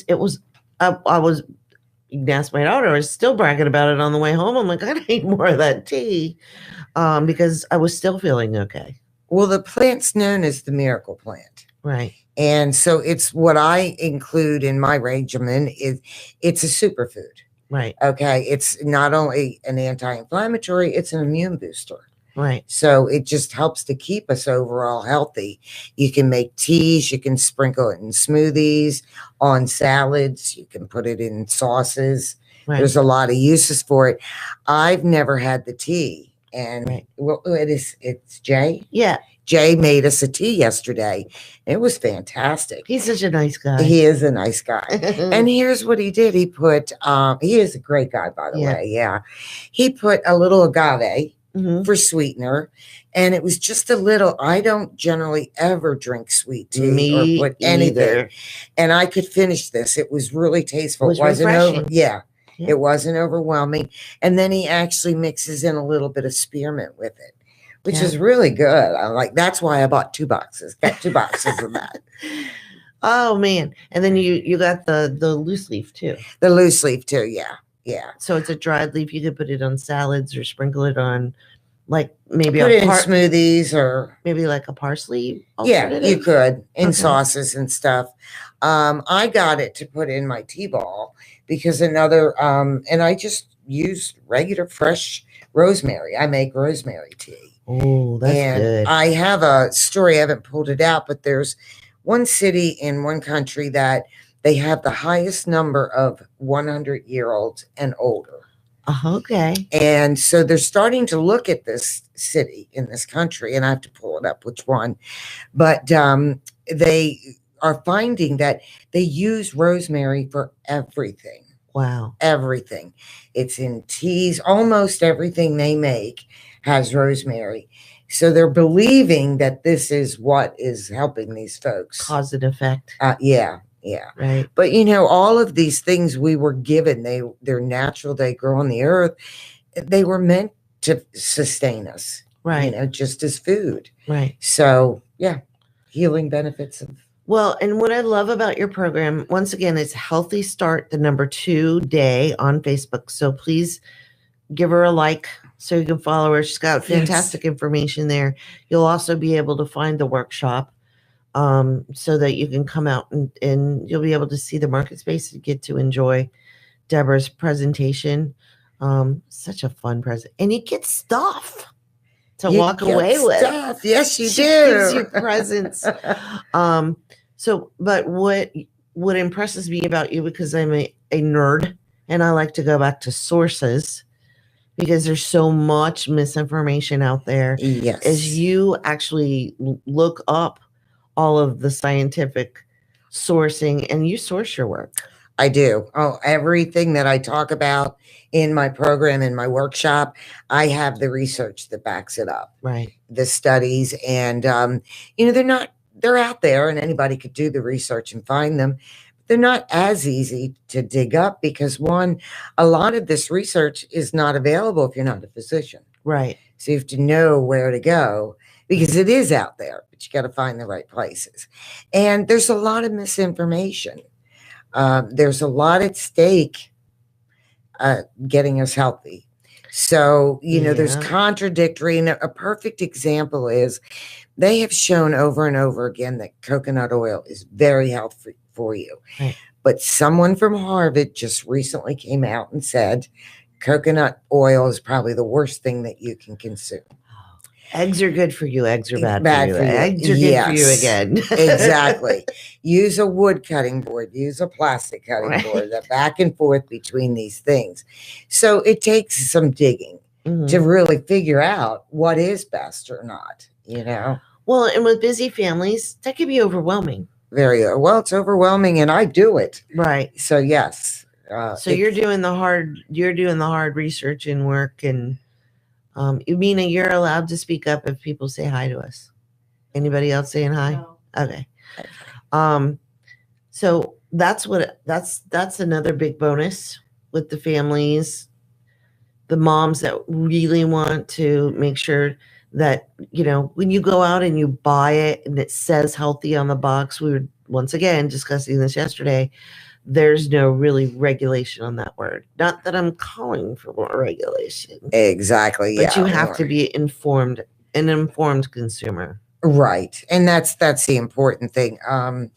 can ask my daughter, I was still bragging about it on the way home. I'm like, I need more of that tea because I was still feeling okay. Well, the plant's known as the miracle plant. Right. And so it's what I include in my regimen it's a superfood. Right. Okay. It's not only an anti-inflammatory, it's an immune booster. Right. So it just helps to keep us overall healthy. You can make teas, you can sprinkle it in smoothies, on salads, you can put it in sauces. Right. There's a lot of uses for it. I've never had the tea. And well, it's Jay. Yeah. Jay made us a tea yesterday. It was fantastic. He's such a nice guy. He is a nice guy. And here's what he did. He put, he is a great guy, by the way. Yeah. He put a little agave for sweetener. And it was just a little, I don't generally ever drink sweet tea or put anything. Either. And I could finish this. It was really tasteful. It wasn't refreshing. It wasn't overwhelming. And then he actually mixes in a little bit of spearmint with it, which Yeah. is really good. I'm like, that's why I bought 2 boxes. Got 2 boxes of that. Oh man. And then you got the loose leaf too. The loose leaf too. Yeah. Yeah. So it's a dried leaf. You could put it on salads or sprinkle it on like maybe Put a it in smoothies or maybe like a parsley yeah, alternative. you could in Okay. sauces and stuff. I got it to put in my tea ball because another and I just use regular fresh rosemary. I make rosemary tea. Oh, that's And good. I have a story, I haven't pulled it out, but there's one city in one country that they have the highest number of 100-year-olds and older. Okay. And so they're starting to look at this city in this country, and I have to pull it up which one. But they are finding that they use rosemary for everything. Wow. Everything. It's in teas. Almost everything they make has rosemary. So they're believing that this is what is helping these folks. Cause and effect. Yeah. Right. But all of these things we were given, they're natural, they grow on the earth. They were meant to sustain us. Right. Just as food. Right. So yeah, healing benefits of. Well, and what I love about your program, once again, it's Healthy Start, the number 2 day on Facebook. So please give her a like so you can follow her. She's got fantastic information there. You'll also be able to find the workshop so that you can come out and you'll be able to see the MarketSpace and get to enjoy Debra's presentation. Such a fun present. And you get stuff to walk away with. Stuff. Yes, you She do. gives you presents. But what impresses me about you, because I'm a nerd and I like to go back to sources because there's so much misinformation out there. Yes. Is you actually look up all of the scientific sourcing and you source your work. I do. Oh, everything that I talk about in my program, in my workshop, I have the research that backs it up. Right. The studies and, they're out there and anybody could do the research and find them. They're not as easy to dig up because a lot of this research is not available if you're not a physician. Right. So you have to know where to go because it is out there, but you got to find the right places. And there's a lot of misinformation. There's a lot at stake getting us healthy. So, there's contradictory. And a perfect example is they have shown over and over again that coconut oil is very healthy for you. Right. But someone from Harvard just recently came out and said coconut oil is probably the worst thing that you can consume. Eggs are good for you. Eggs are bad for you. Eggs are Yes. good for you again. Exactly. Use a wood cutting board. Use a plastic cutting board. The back and forth between these things. So it takes some digging to really figure out what is best or not, Well, and with busy families, that can be overwhelming. Very well. It's overwhelming, and I do it. Right. So yes. So you're doing the hard research and work, and Umina, you're allowed to speak up if people say hi to us. Anybody else saying hi? No. Okay. So that's another big bonus with the families, the moms that really want to make sure that, when you go out and you buy it and it says healthy on the box, we were once again discussing this yesterday, there's no really regulation on that word. Not that I'm calling for more regulation. Exactly. But you have to be an informed consumer. Right. And that's the important thing. I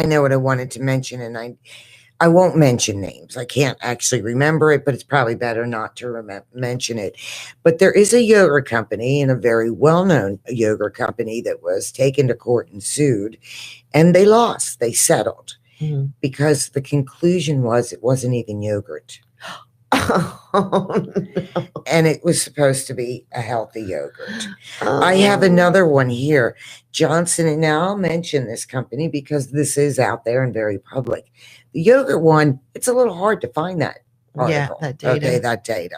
know what I wanted to mention, and I won't mention names. I can't actually remember it, but it's probably better not to mention it. But there is a yogurt company, and a very well-known yogurt company, that was taken to court and sued, and they lost. They settled because the conclusion was it wasn't even yogurt. Oh, no. And it was supposed to be a healthy yogurt. I have another one here, Johnson, and now I'll mention this company because this is out there and very public. The yogurt one, it's a little hard to find that article. Yeah, that data. Okay, that data.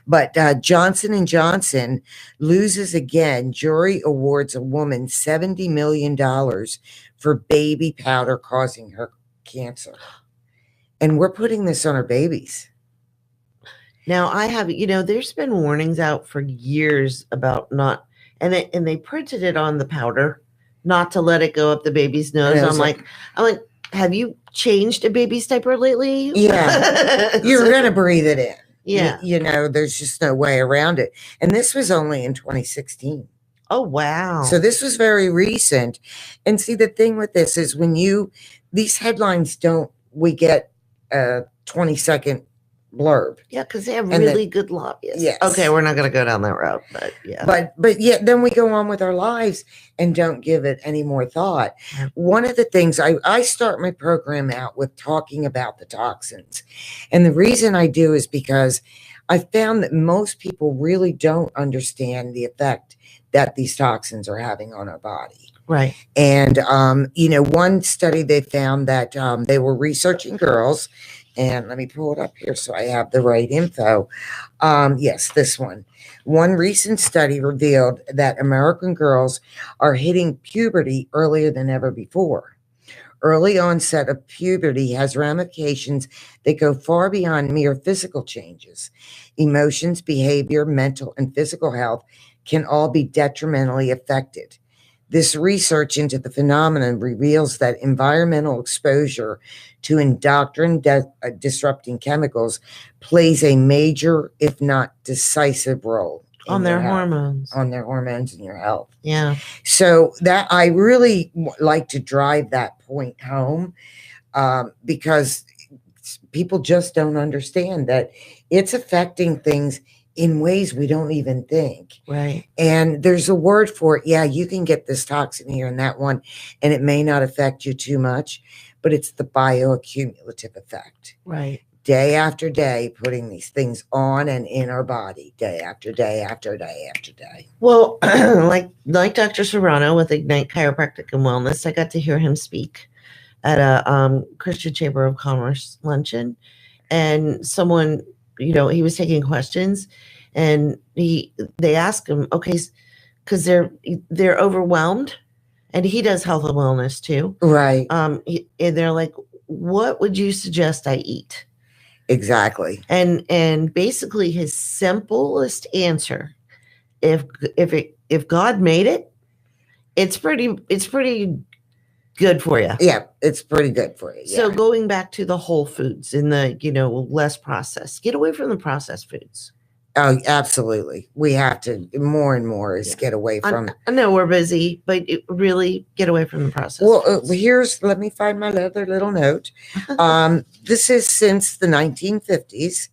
But Johnson & Johnson loses again. Jury awards a woman $70 million for baby powder causing her cancer. And we're putting this on our babies. Now I have, there's been warnings out for years about not, and they printed it on the powder, not to let it go up the baby's nose. I'm like, have you changed a baby's diaper lately? Yeah, you're gonna breathe it in. Yeah, there's just no way around it. And this was only in 2016. Oh wow! So this was very recent. And see, the thing with this is these headlines we get a 20-second blurb. Yeah, because they have really good lobbyists. Yes. Okay, we're not going to go down that route, but yeah. But yet then we go on with our lives and don't give it any more thought. Yeah. One of the things I start my program out with talking about the toxins. And the reason I do is because I found that most people really don't understand the effect that these toxins are having on our body. Right. And, one study they found that they were researching girls, and let me pull it up here so I have the right info. Yes, this one. One recent study revealed that American girls are hitting puberty earlier than ever before. Early onset of puberty has ramifications that go far beyond mere physical changes. Emotions, behavior, mental, and physical health can all be detrimentally affected. This research into the phenomenon reveals that environmental exposure to endocrine disrupting chemicals plays a major, if not decisive, role on their hormones. On their hormones and your health. Yeah. So that I really like to drive that point home because people just don't understand that it's affecting things in ways we don't even think. Right. And there's a word for it. Yeah, you can get this toxin here and that one, and it may not affect you too much, but it's the bioaccumulative effect. Right. Day after day, putting these things on and in our body, day after day after day after day. Well, like Dr. Serrano with Ignite Chiropractic and Wellness, I got to hear him speak at a Christian Chamber of Commerce luncheon, and someone, he was taking questions, and they asked him, okay, because they're overwhelmed, and he does health and wellness too, right? And they're like, what would you suggest I eat? Exactly. And basically his simplest answer, if God made it, it's pretty good for you. Yeah, it's pretty good for you. Yeah. So going back to the whole foods and the, less processed, get away from the processed foods. Oh, absolutely. We have to more and more get away from. I know we're busy, but really get away from the processed foods. Let me find my other little note. This is since the 1950s.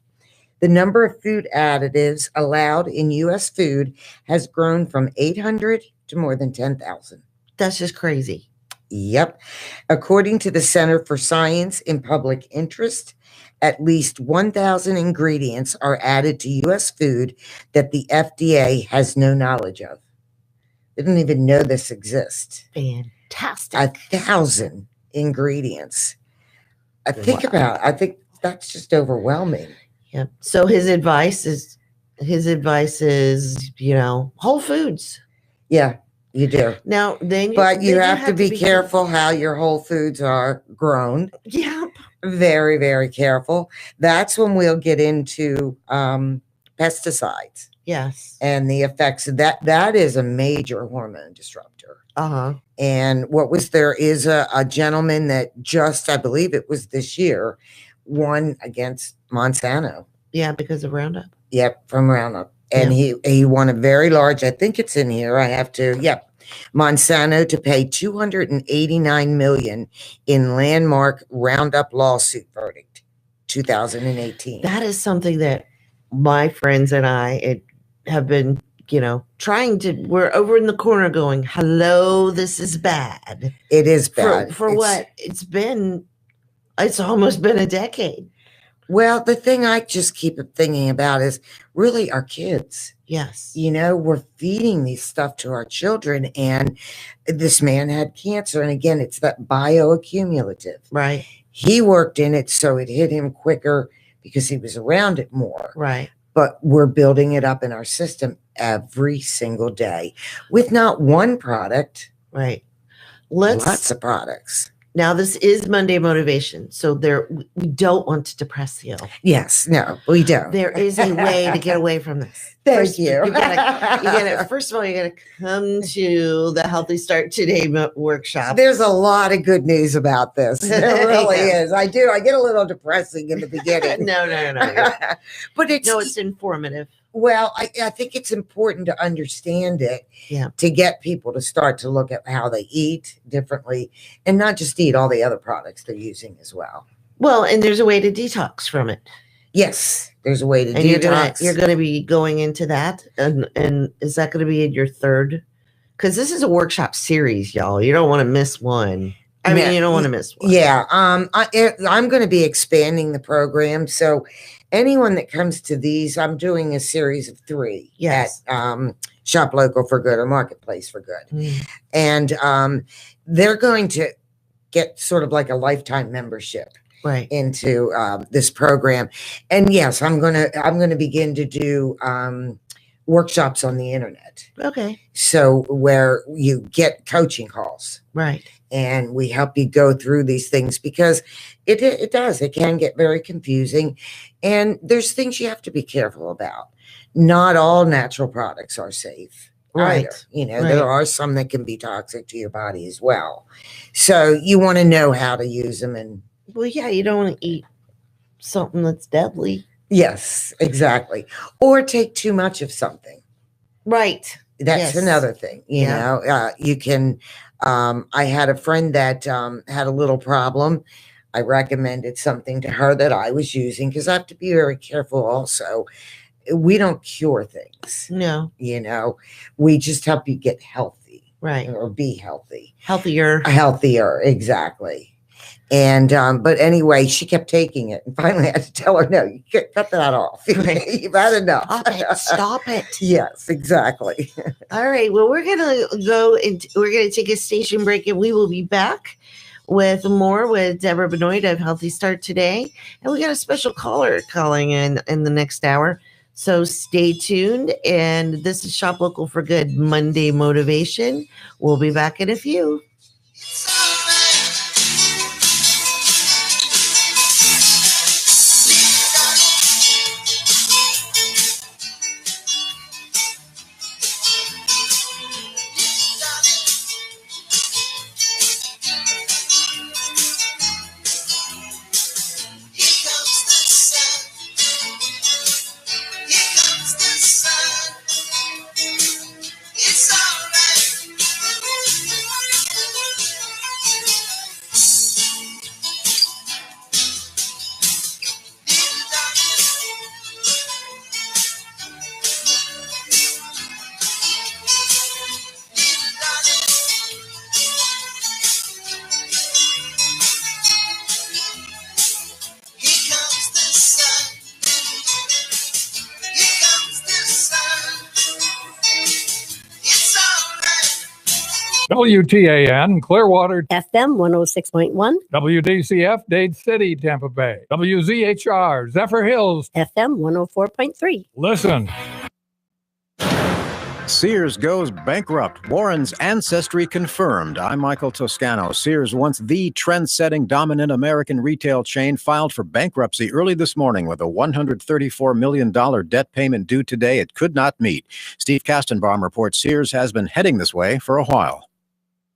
The number of food additives allowed in U.S. food has grown from 800 to more than 10,000. That's just crazy. Yep. According to the Center for Science in Public Interest, at least 1,000 ingredients are added to U.S. food that the FDA has no knowledge of. They didn't even know this exists. Fantastic. 1,000 ingredients. I think that's just overwhelming. Yep. So his advice is, Whole Foods. Yeah. You do. Now, but you have to be careful how your whole foods are grown. Yep. Very, very careful. That's when we'll get into pesticides. Yes. And the effects of that. That is a major hormone disruptor. Uh-huh. And there is a gentleman that just, I believe it was this year, won against Monsanto. Yeah, because of Roundup. Yep, from Roundup. And he won a very large, I think it's in here. I have to, Monsanto to pay $289 million in landmark Roundup lawsuit verdict, 2018. That is something that my friends and I have been, trying to. We're over in the corner going, "Hello, this is bad." It is bad. For what? It's almost been a decade. Well, the thing I just keep thinking about is really our kids. Yes. We're feeding these stuff to our children, and this man had cancer. And again, it's that bioaccumulative. Right. He worked in it, so it hit him quicker because he was around it more. Right. But we're building it up in our system every single day with not one product. Right. Lots of products. Now, this is Monday Motivation, so we don't want to depress you. Yes, no, we don't. There is a way to get away from this. Thank you. You gotta, first of all, you got to come to the Healthy Start Today workshop. There's a lot of good news about this. There really is. I do. I get a little depressing in the beginning. No. But it's informative. Well, I think it's important to understand it, to get people to start to look at how they eat differently and not just eat all the other products they're using as well. Well, and there's a way to detox from it. Yes, there's a way to detox. You're going to be going into that. And is that going to be in your third? Because this is a workshop series, y'all. You don't want to miss one. I mean, you don't want to miss one. Yeah. I'm going to be expanding the program. So anyone that comes to these, I'm doing a series of 3 at Shop Local for Good or Marketplace for Good. And they're going to get sort of like a lifetime membership into this program. And yes, I'm going to begin to do workshops on the internet. Okay. So where you get coaching calls. Right. And we help you go through these things because it can get very confusing. And there's things you have to be careful about. Not all natural products are safe. Right. Either. There are some that can be toxic to your body as well. So you want to know how to use them. And well, yeah, you don't want to eat something that's deadly. Yes, exactly. Or take too much of something. Right. That's another thing. You know, you can. I had a friend that had a little problem. I recommended something to her that I was using because I have to be very careful also. We don't cure things. No. We just help you get healthy. Right. Or be healthy. Healthier, exactly. And but anyway, she kept taking it, and finally I had to tell her, no, you can't cut that off. You've had enough. Stop it. Yes, exactly. All right. Well, we're gonna go and we're gonna take a station break, and we will be back with more with Debra Benoit of Healthy Start Today, and we got a special caller calling in the next hour. So stay tuned. And this is Shop Local for Good Monday Motivation. We'll be back in a few. WTAN, Clearwater, FM 106.1, WDCF, Dade City, Tampa Bay, WZHR, Zephyr Hills, FM 104.3. Listen. Sears goes bankrupt. Warren's ancestry confirmed. I'm Michael Toscano. Sears, once the trend-setting dominant American retail chain, filed for bankruptcy early this morning with a $134 million debt payment due today it could not meet. Steve Kastenbaum reports Sears has been heading this way for a while.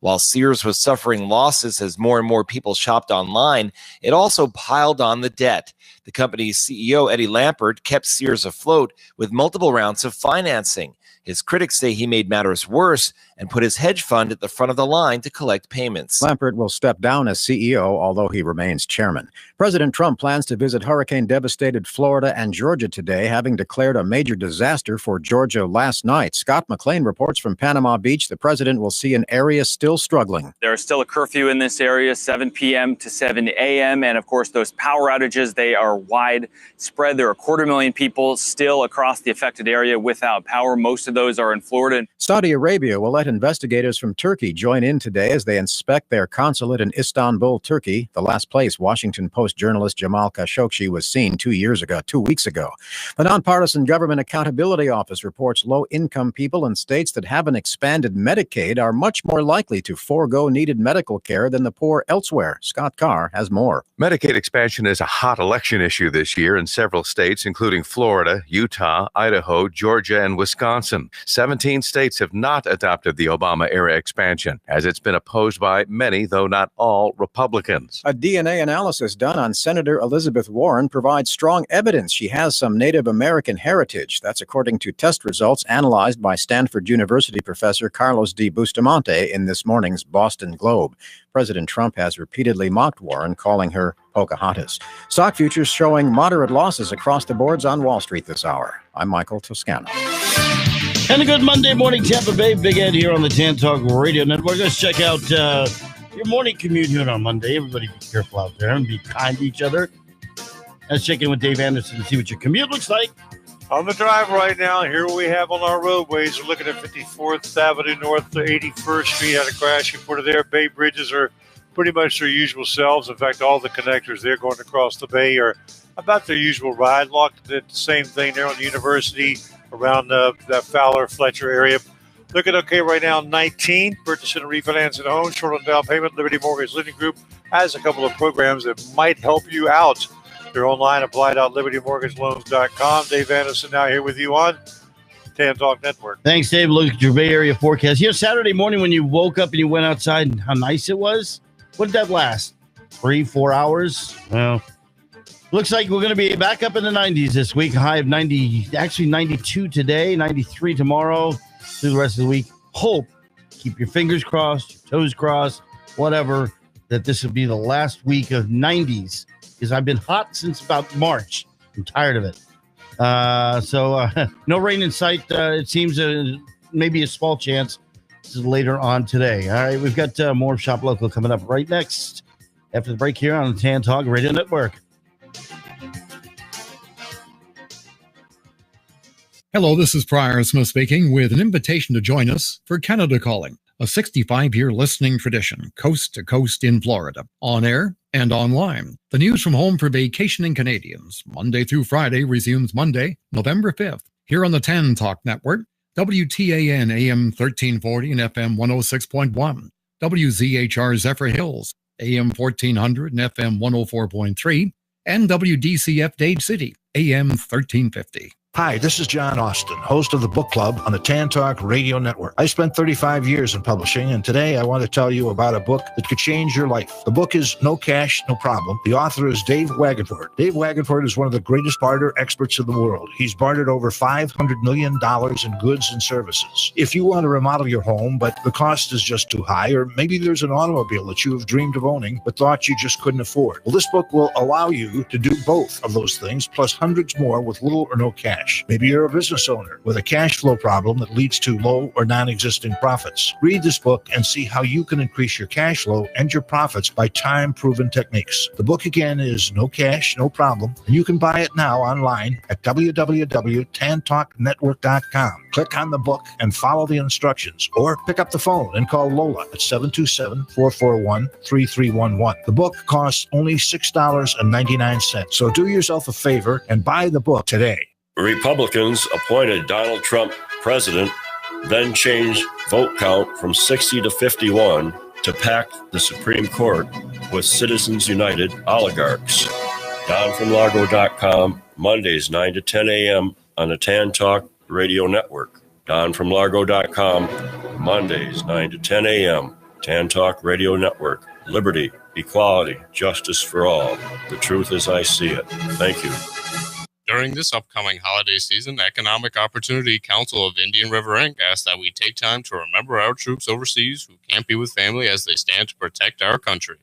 While Sears was suffering losses as more and more people shopped online, it also piled on the debt. The company's CEO, Eddie Lampert, kept Sears afloat with multiple rounds of financing. His critics say he made matters worse and put his hedge fund at the front of the line to collect payments. Lampert will step down as CEO, although he remains chairman. President Trump plans to visit hurricane-devastated Florida and Georgia today, having declared a major disaster for Georgia last night. Scott McLean reports from Panama Beach the president will see an area still struggling. There is still a curfew in this area, 7 p.m. to 7 a.m. And of course, those power outages, they are widespread. There are 250,000 people still across the affected area without power. Most of of those are in Florida. Saudi Arabia will let investigators from Turkey join in today as they inspect their consulate in Istanbul, Turkey, the last place Washington Post journalist Jamal Khashoggi was seen 2 weeks ago. The nonpartisan Government Accountability Office reports low-income people in states that haven't expanded Medicaid are much more likely to forego needed medical care than the poor elsewhere. Scott Carr has more. Medicaid expansion is a hot election issue this year in several states, including Florida, Utah, Idaho, Georgia, and Wisconsin. 17 states have not adopted the Obama-era expansion, as it's been opposed by many, though not all, Republicans. A DNA analysis done on Senator Elizabeth Warren provides strong evidence she has some Native American heritage. That's according to test results analyzed by Stanford University professor Carlos D. Bustamante in this morning's Boston Globe. President Trump has repeatedly mocked Warren, calling her Pocahontas. Stock futures showing moderate losses across the boards on Wall Street this hour. I'm Michael Toscano. And a good Monday morning, Tampa Bay. Big Ed here on the Tan Talk Radio Network. Let's check out your morning commute here on Monday. Everybody be careful out there and be kind to each other. Let's check in with Dave Anderson and see what your commute looks like. On the drive right now, here we have on our roadways, we're looking at 54th Avenue North to 81st Street. Had a crash reported there. Bay bridges are pretty much their usual selves. In fact, all the connectors there going across the bay are about their usual ride. Locked at the same thing there on the University around that Fowler-Fletcher area. Looking okay right now, 19. Purchasing and refinancing a home, short on down payment. Liberty Mortgage Lending Group has a couple of programs that might help you out. They're online, apply.libertymortgageloans.com. Dave Anderson now here with you on Tan Talk Network. Thanks, Dave. Look at your Bay Area forecast. You know, Saturday morning when you woke up and you went outside and how nice it was, what did that last? 3-4 hours? Well, looks like we're going to be back up in the 90s this week. High of 90, actually 92 today, 93 tomorrow, through the rest of the week. Hope, keep your fingers crossed, your toes crossed, whatever, that this will be the last week of 90s. Because I've been hot since about March. I'm tired of it. So no rain in sight. It seems maybe a small chance. This is later on today. All right, we've got more Shop Local coming up right next after the break here on the Tan Talk Radio Network. Hello, this is Prior Smith speaking with an invitation to join us for Canada Calling, a 65-year listening tradition, coast to coast in Florida, on air and online. The news from home for vacationing Canadians, Monday through Friday, resumes Monday, November 5th, here on the Tan Talk Network, WTAN AM 1340 and FM 106.1, WZHR Zephyr Hills, AM 1400 and FM 104.3, and WDCF Dade City, AM 1350. Hi, this is John Austin, host of the Book Club on the Tan Talk Radio Network. I spent 35 years in publishing, and today I want to tell you about a book that could change your life. The book is No Cash, No Problem. The author is Dave Wagenford. Dave Wagenford is one of the greatest barter experts in the world. He's bartered over $500 million in goods and services. If you want to remodel your home, but the cost is just too high, or maybe there's an automobile that you have dreamed of owning, but thought you just couldn't afford. Well, this book will allow you to do both of those things, plus hundreds more with little or no cash. Maybe you're a business owner with a cash flow problem that leads to low or non-existing profits. Read this book and see how you can increase your cash flow and your profits by time-proven techniques. The book again is No Cash, No Problem, and you can buy it now online at www.tantalknetwork.com. Click on the book and follow the instructions, or pick up the phone and call Lola at 727-441-3311. The book costs only $6.99, so do yourself a favor and buy the book today. Republicans appointed Donald Trump president, then changed vote count from 60 to 51 to pack the Supreme Court with Citizens United oligarchs. DonFromLargo.com, Mondays 9 to 10 a.m. on the Tan Talk Radio Network. DonFromLargo.com, Mondays 9 to 10 a.m. Tan Talk Radio Network. Liberty, equality, justice for all. The truth as I see it. Thank you. During this upcoming holiday season, Economic Opportunity Council of Indian River Inc. asks that we take time to remember our troops overseas who can't be with family as they stand to protect our country.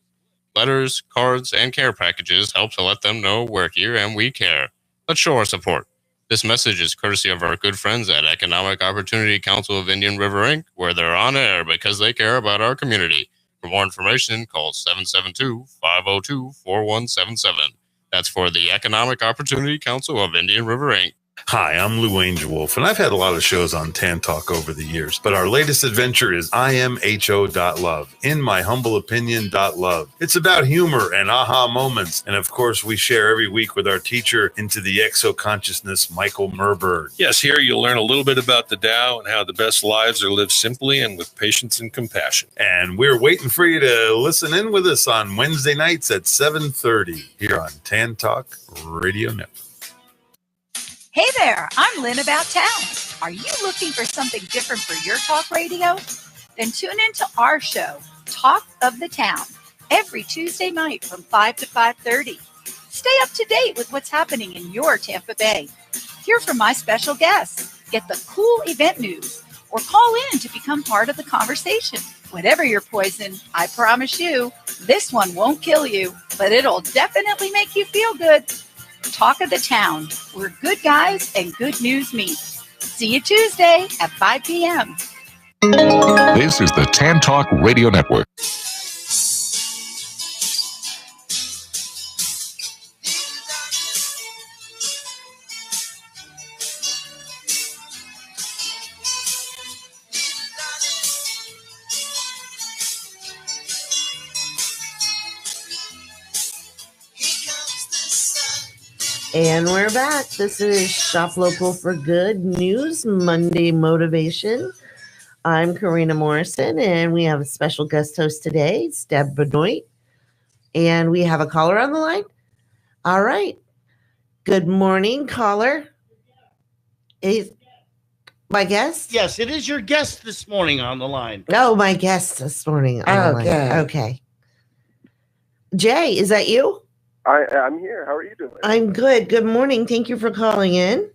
Letters, cards, and care packages help to let them know we're here and we care. Let's show our support. This message is courtesy of our good friends at Economic Opportunity Council of Indian River Inc., where they're on air because they care about our community. For more information, call 772-502-4177. That's for the Economic Opportunity Council of Indian River Inc. Hi, I'm Lou Angelwolf, and I've had a lot of shows on Tan Talk over the years, but our latest adventure is IamHO.love, in my humble opinion, .love. It's about humor and aha moments, and of course, we share every week with our teacher into the exo-consciousness, Michael Merberg. Yes, here you'll learn a little bit about the Tao and how the best lives are lived simply and with patience and compassion. And we're waiting for you to listen in with us on Wednesday nights at 7:30 here on Tan Talk Radio Network. Hey there, I'm Lynn About Town. Are you looking for something different for your talk radio? Then tune into our show, Talk of the Town, every Tuesday night from 5 to 5:30. Stay up to date with what's happening in your Tampa Bay. Hear from my special guests, get the cool event news, or call in to become part of the conversation. Whatever your poison, I promise you, this one won't kill you, but it'll definitely make you feel good. Talk of the Town, where good guys and good news meet. See you Tuesday at 5 p.m. This is the Tan Talk Radio Network. And we're back. This is Shop Local for Good News Monday Motivation. I'm Karena Morrison, and we have a special guest host today. It's Debra Benoit. And we have a caller on the line. All right. Good morning, caller. Is my guest? Yes, it is your guest this morning on the line. No, my guest this morning on the line. Okay. Jay, is that you? I'm here. How are you doing? I'm good. Good morning. Thank you for calling in.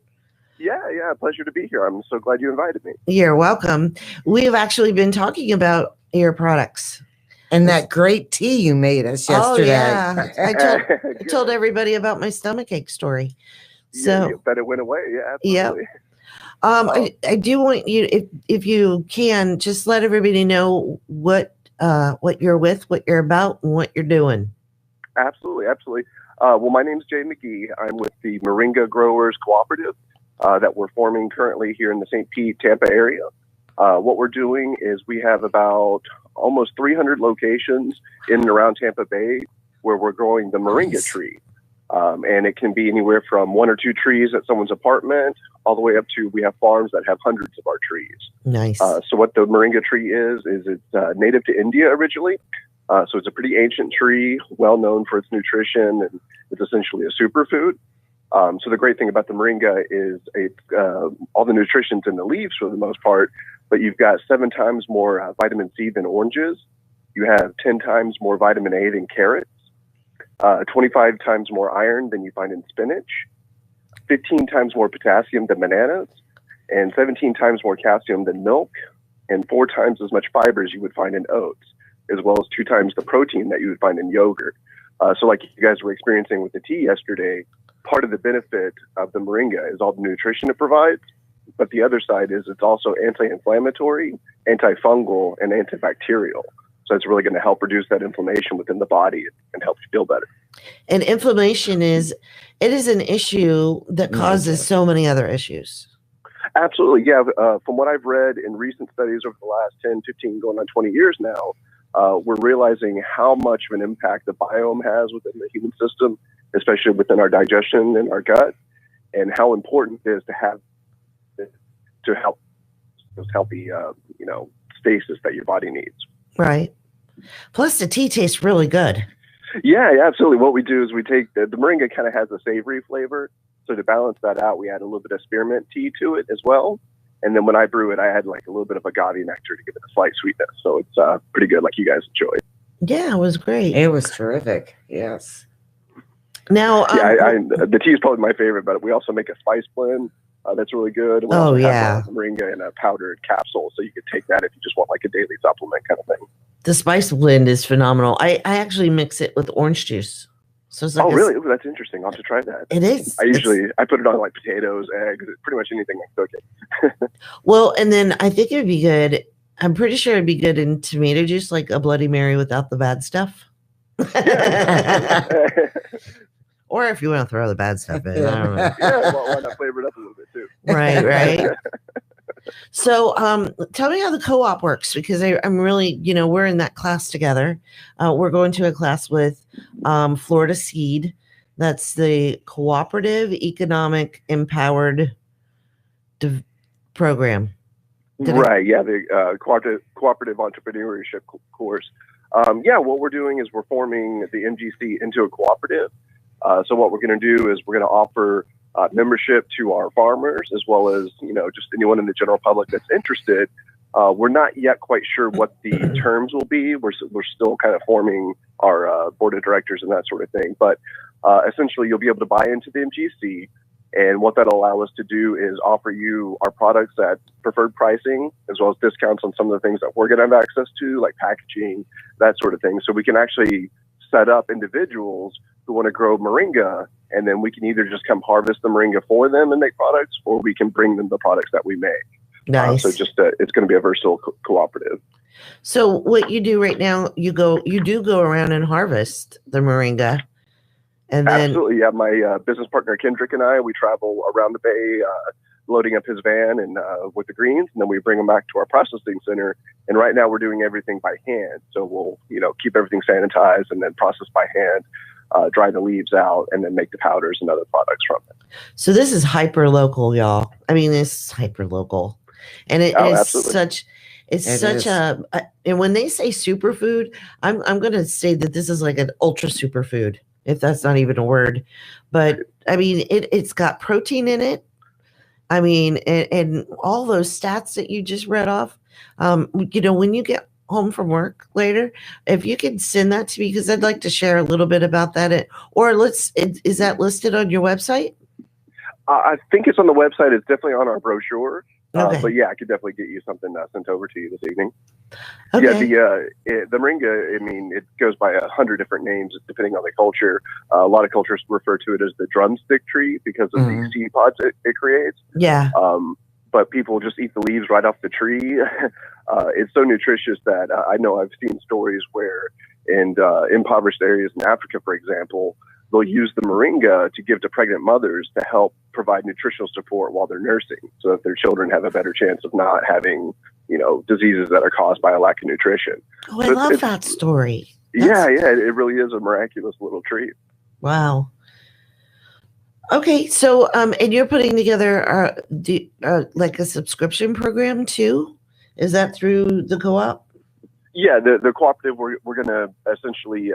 Yeah. Pleasure to be here. I'm so glad you invited me. You're welcome. We've actually been talking about your products. And that great tea you made us yesterday. Oh, yeah. I told everybody about my stomach ache story. So you bet it went away. Yeah, absolutely. I do want you, if you can, just let everybody know what you're with, what you're about, and what you're doing. Absolutely. Well, my name's Jay McGee. I'm with the Moringa Growers Cooperative that we're forming currently here in the St. Pete, Tampa area. What we're doing is we have about almost 300 locations in and around Tampa Bay where we're growing the moringa tree. And it can be anywhere from 1 or 2 trees at someone's apartment all the way up to we have farms that have hundreds of our trees. Nice. So what the moringa tree is it's native to India originally. So it's a pretty ancient tree, well known for its nutrition, and it's essentially a superfood. So the great thing about the moringa is all the nutrition's in the leaves for the most part, but you've got 7 times more vitamin C than oranges. You have 10 times more vitamin A than carrots, 25 times more iron than you find in spinach, 15 times more potassium than bananas, and 17 times more calcium than milk, and 4 times as much fiber as you would find in oats, as well as 2 times the protein that you would find in yogurt. So like you guys were experiencing with the tea yesterday, part of the benefit of the moringa is all the nutrition it provides, but the other side is it's also anti-inflammatory, antifungal, and antibacterial. So it's really going to help reduce that inflammation within the body and help you feel better. And inflammation is an issue that causes so many other issues. Absolutely. Yeah. From what I've read in recent studies over the last 10, 15, going on 20 years now, we're realizing how much of an impact the biome has within the human system, especially within our digestion and our gut, and how important it is to have to help those healthy, stasis that your body needs. Right. Plus, the tea tastes really good. Yeah, absolutely. What we do is we take the moringa kind of has a savory flavor. So to balance that out, we add a little bit of spearmint tea to it as well. And then when I brew it, I add like a little bit of agave nectar to give it a slight sweetness. So it's pretty good, like you guys enjoyed. Yeah, it was great. It was terrific. Yes. Now, the tea is probably my favorite, but we also make a spice blend that's really good. We also have moringa in a powdered capsule, so you could take that if you just want like a daily supplement kind of thing. The spice blend is phenomenal. I actually mix it with orange juice. So it's like really? Ooh, that's interesting. I'll have to try that. It is. I put it on like potatoes, eggs, pretty much anything I cook it. Well, and then I think it would be good. I'm pretty sure it'd be good in tomato juice, like a Bloody Mary without the bad stuff. Or if you want to throw the bad stuff in. I don't know. Yeah, why not flavor it up a little bit? Right. So tell me how the co-op works, because I'm really, we're in that class together. We're going to a class with Florida Seed. That's the Cooperative Economic Empowered Program. Right. Yeah. The cooperative entrepreneurship course. What we're doing is we're forming the MGC into a cooperative. So what we're going to do is we're going to offer membership to our farmers, as well as, just anyone in the general public that's interested. We're not yet quite sure what the terms will be. We're still kind of forming our board of directors and that sort of thing. But essentially, you'll be able to buy into the MGC. And what that'll allow us to do is offer you our products at preferred pricing, as well as discounts on some of the things that we're going to have access to, like packaging, that sort of thing. So we can actually set up individuals who want to grow moringa, and then we can either just come harvest the moringa for them and make products, or we can bring them the products that we make. Nice. So just it's going to be a versatile cooperative. So what you do right now, you do go around and harvest the moringa. And then, absolutely, yeah. My business partner Kendrick and I, we travel around the bay, loading up his van and with the greens, and then we bring them back to our processing center. And right now, we're doing everything by hand. So we'll, keep everything sanitized and then process by hand, dry the leaves out, and then make the powders and other products from it. So this is hyper local, y'all. I mean, it's hyper local, and it's absolutely. such a. And when they say superfood, I'm going to say that this is like an ultra superfood, if that's not even a word. But I mean, it's got protein in it. I mean, and all those stats that you just read off. When you get home from work later, if you could send that to me, because I'd like to share a little bit about that. Is that listed on your website? I think it's on the website. It's definitely on our brochure. Okay. But yeah, I could definitely get you something sent over to you this evening. Okay. Yeah, the moringa, I mean, it goes by 100 different names depending on the culture. A lot of cultures refer to it as the drumstick tree because of the seed pods it creates. Yeah. But people just eat the leaves right off the tree. It's so nutritious that I know I've seen stories where in impoverished areas in Africa, for example, they'll use the moringa to give to pregnant mothers to help provide nutritional support while they're nursing, so that their children have a better chance of not having, diseases that are caused by a lack of nutrition. Oh, I love that story. Yeah, it really is a miraculous little treat. Wow. Okay, so and you're putting together like a subscription program too? Is that through the co-op? Yeah, the cooperative, we're going to essentially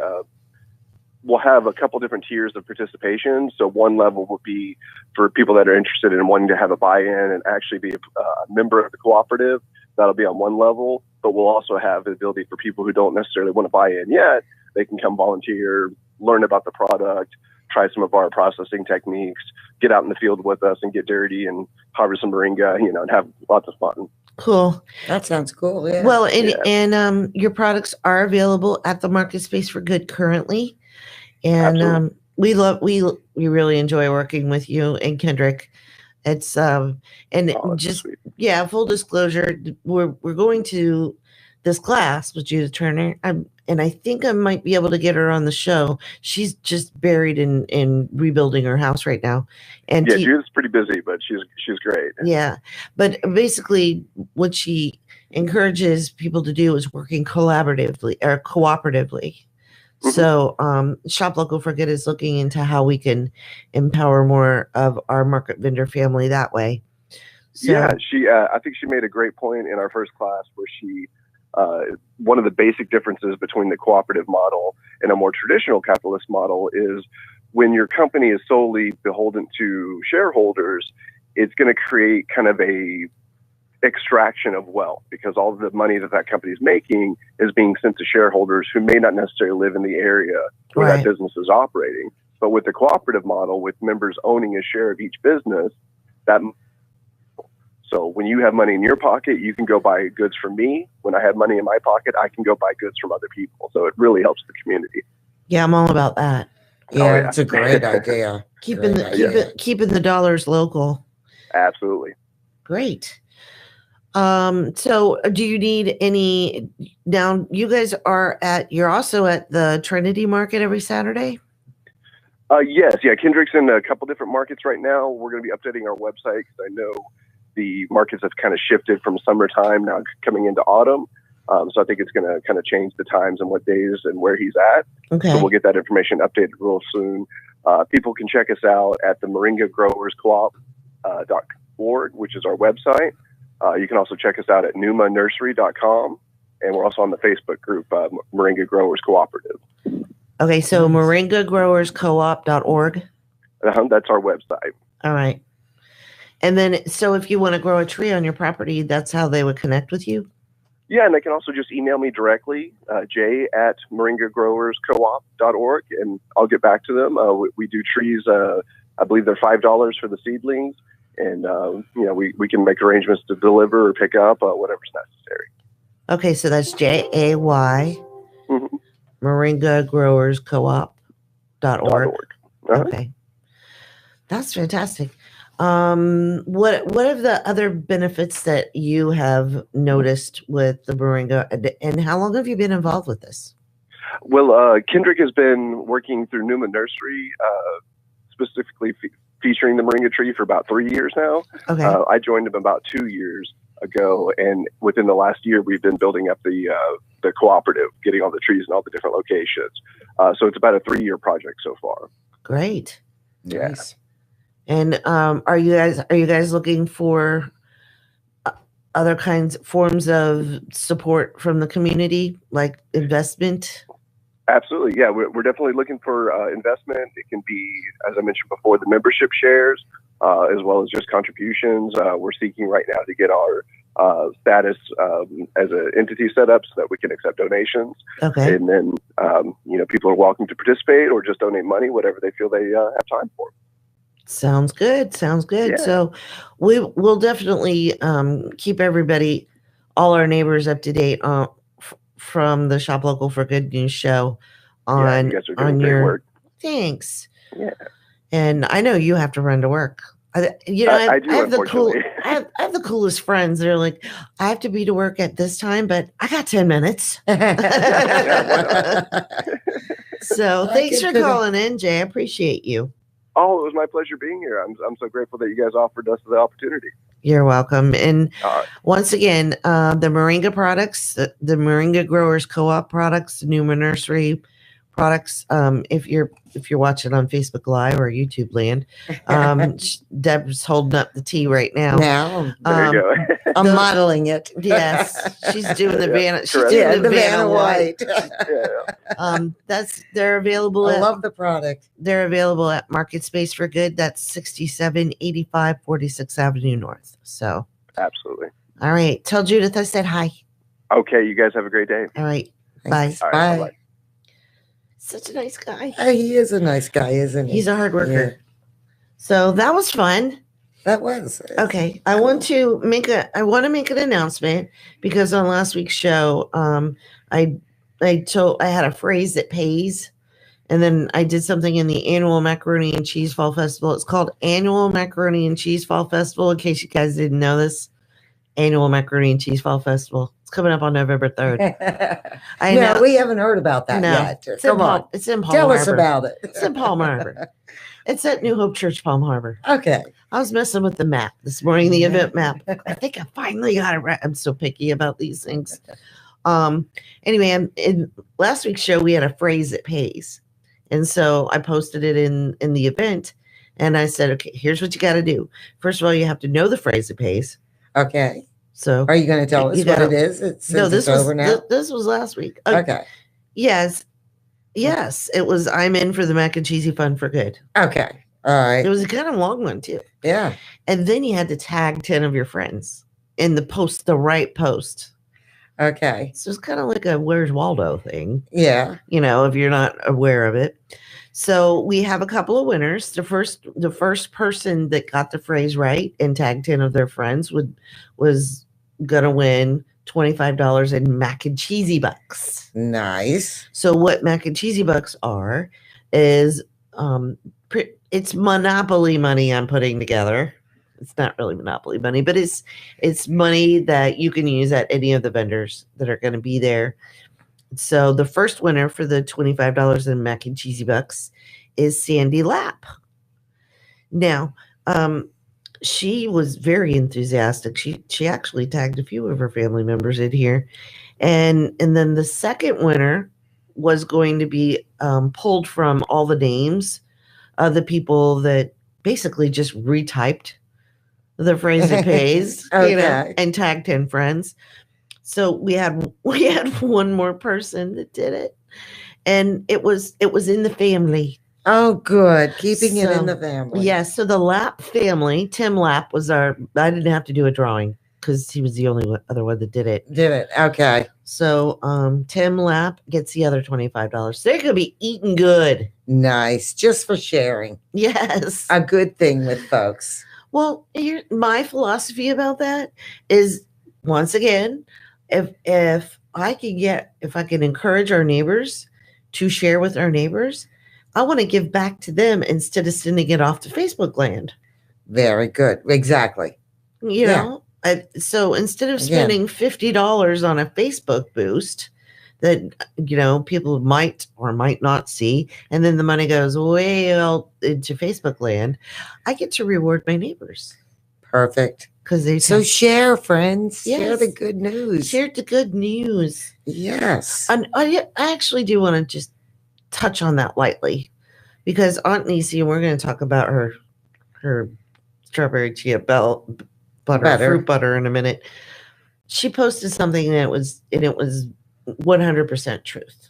we'll have a couple different tiers of participation. So one level would be for people that are interested in wanting to have a buy-in and actually be a member of the cooperative. That'll be on one level, but we'll also have the ability for people who don't necessarily want to buy in yet. They can come volunteer, learn about the product, try some of our processing techniques, get out in the field with us and get dirty and harvest some moringa, and have lots of fun. Cool. That sounds cool. Yeah. Well, and your products are available at the MarketSpace for Good currently. And we really enjoy working with you and Kendrick. It's full disclosure, we're going to this class with Judith Turner. And I think I might be able to get her on the show. She's just buried in rebuilding her house right now. And Judith's pretty busy, but she's great. Yeah. But basically what she encourages people to do is working collaboratively or cooperatively. So Shop Local for Good is looking into how we can empower more of our market vendor family that way. So, yeah, I think she made a great point in our first class where she one of the basic differences between the cooperative model and a more traditional capitalist model is when your company is solely beholden to shareholders, it's going to create kind of a extraction of wealth, because all of the money that company is making is being sent to shareholders who may not necessarily live in the area where that business is operating. But with the cooperative model, with members owning a share of each business, so when you have money in your pocket, you can go buy goods from me. When I have money in my pocket, I can go buy goods from other people. So it really helps the community. Yeah, I'm all about that. Yeah, it's a great idea. Keeping the dollars local. Absolutely. Great. So do you need any now? You guys you're also at the Trinity Market every Saturday? Yes, yeah. Kendrick's in a couple different markets right now. We're going to be updating our website because I know the markets have kind of shifted from summertime now coming into autumn. So I think it's going to kind of change the times and what days and where he's at. Okay. So we'll get that information updated real soon. People can check us out at the moringagrowerscoop.org, which is our website. You can also check us out at numanursery.com. And we're also on the Facebook group, Moringa Growers Cooperative. Okay, so moringagrowerscoop.org. That's our website. All right. And then, so if you want to grow a tree on your property, that's how they would connect with you? Yeah, and they can also just email me directly, jay@moringagrowerscoop.org, and I'll get back to them. We do trees, I believe they're $5 for the seedlings, and we can make arrangements to deliver or pick up, whatever's necessary. Okay, so that's JAY, moringagrowerscoop.org. Okay. That's fantastic. What are the other benefits that you have noticed with the moringa, and how long have you been involved with this? Well, Kendrick has been working through Numa Nursery, specifically featuring the moringa tree for about 3 years now. Okay. I joined him about 2 years ago, and within the last year, we've been building up the cooperative, getting all the trees in all the different locations. So it's about a 3-year project so far. Great. Yeah. Nice. And are you guys looking for other forms of support from the community, like investment? Absolutely. Yeah, we're definitely looking for investment. It can be, as I mentioned before, the membership shares, as well as just contributions. We're seeking right now to get our status as an entity set up so that we can accept donations. Okay. And then, people are welcome to participate or just donate money, whatever they feel they have time for. Sounds good. Yeah. So we'll definitely keep everybody, all our neighbors, up to date from the Shop Local for Good News show on, you guys are doing great work. Thanks. Yeah. And I know you have to run to work. I do, I have the I have the coolest friends. They're like, I have to be to work at this time, but I got 10 minutes. So thanks for calling in, Jay. I appreciate you. Oh, it was my pleasure being here. I'm so grateful that you guys offered us the opportunity. You're welcome. And once again, the moringa products, the Moringa Growers Co-op products, Numa Nursery products. If you're watching on Facebook Live or YouTube land, Debra's holding up the tea right now. There you go. I'm modeling it. Yes, she's doing the Vanna. She's correct. doing the The Vanna Vanna White. White. They're available. I love the product. They're available at MarketSpace for good. That's 6785 46th Avenue North. So absolutely. All right. Tell Judith I said hi. Okay. You guys have a great day. All right. Thanks. Bye. Bye. All right, bye-bye. Such a nice guy. He is a nice guy, isn't he? He's a hard worker. Yeah. So that was fun. That was okay. I want to make an announcement because on last week's show, I had a phrase that pays, and then I did something in the annual Macaroni and Cheese Fall Festival. It's called Annual Macaroni and Cheese Fall Festival. In case you guys didn't know this, Annual Macaroni and Cheese Fall Festival. It's coming up on November 3rd. I know we haven't heard about that yet. It's Come on. It's in Palm Tell Harbor. us about it. It's in Palm Harbor. It's at New Hope Church, Palm Harbor. Okay. I was messing with the map this morning, the event map. I think I finally got it right. I'm so picky about these things. Anyway, in last week's show, we had a phrase that pays. And so I posted it in the event. And I said, okay, here's what you got to do. First of all, you have to know the phrase that pays. Okay. So are you going to tell us what it is? It's over now. This was last week. Okay. Yes. It was. I'm in for the mac and cheesy fun for good. Okay. All right. It was a kind of long one too. Yeah. And then you had to tag 10 of your friends in the right post. Okay. So it's kind of like a Where's Waldo thing. Yeah. If you're not aware of it. So we have a couple of winners. The first person that got the phrase right and tagged 10 of their friends was gonna win $25 in mac and cheesy bucks. Nice. So what mac and cheesy bucks are is it's Monopoly money I'm putting together. It's not really Monopoly money, but it's money that you can use at any of the vendors that are going to be there. So the first winner for the $25 in mac and cheesy bucks is Sandy Lapp. Now, she was very enthusiastic. She actually tagged a few of her family members in here. And then the second winner was going to be pulled from all the names of the people that basically just retyped the phrase it pays, Okay. and tagged 10 friends. So we had one more person that did it, and it was in the family. Oh, good. Keeping it in the family. Yes. So the Lapp family, Tim Lapp was I didn't have to do a drawing because he was the only other one that did it. Okay. So Tim Lapp gets the other $25. They're going to be eating good. Nice. Just for sharing. Yes. A good thing with folks. Well, my philosophy about that is, once again, if I can encourage our neighbors to share with our neighbors, I want to give back to them instead of sending it off to Facebook land. Very good. Exactly. You know, so instead of spending $50 on a Facebook boost that, people might or might not see, and then the money goes way out into Facebook land, I get to reward my neighbors. Perfect. Because so share, friends. Yes. Share the good news. Share the good news. Yes. And I actually do want to just touch on that lightly, because Aunt Niecy, we're going to talk about her strawberry chia butter, fruit butter in a minute. She posted something and it was 100% truth.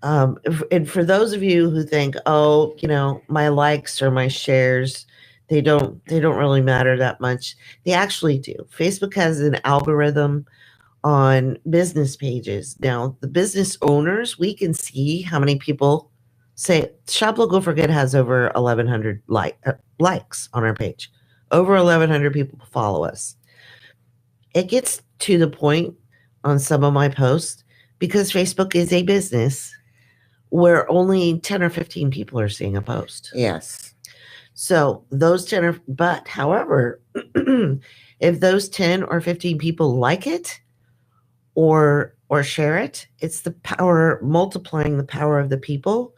And for those of you who think, my likes or my shares, they don't really matter that much. They actually do. Facebook has an algorithm on business pages. Now, the business owners, we can see how many people say Shop Local for Good has over 1,100 likes on our page. Over 1,100 people follow us. It gets to the point on some of my posts, because Facebook is a business, where only 10 or 15 people are seeing a post. Yes. So those 10 but however, if those 10 or 15 people like it or share it, it's the power multiplying the power of the people.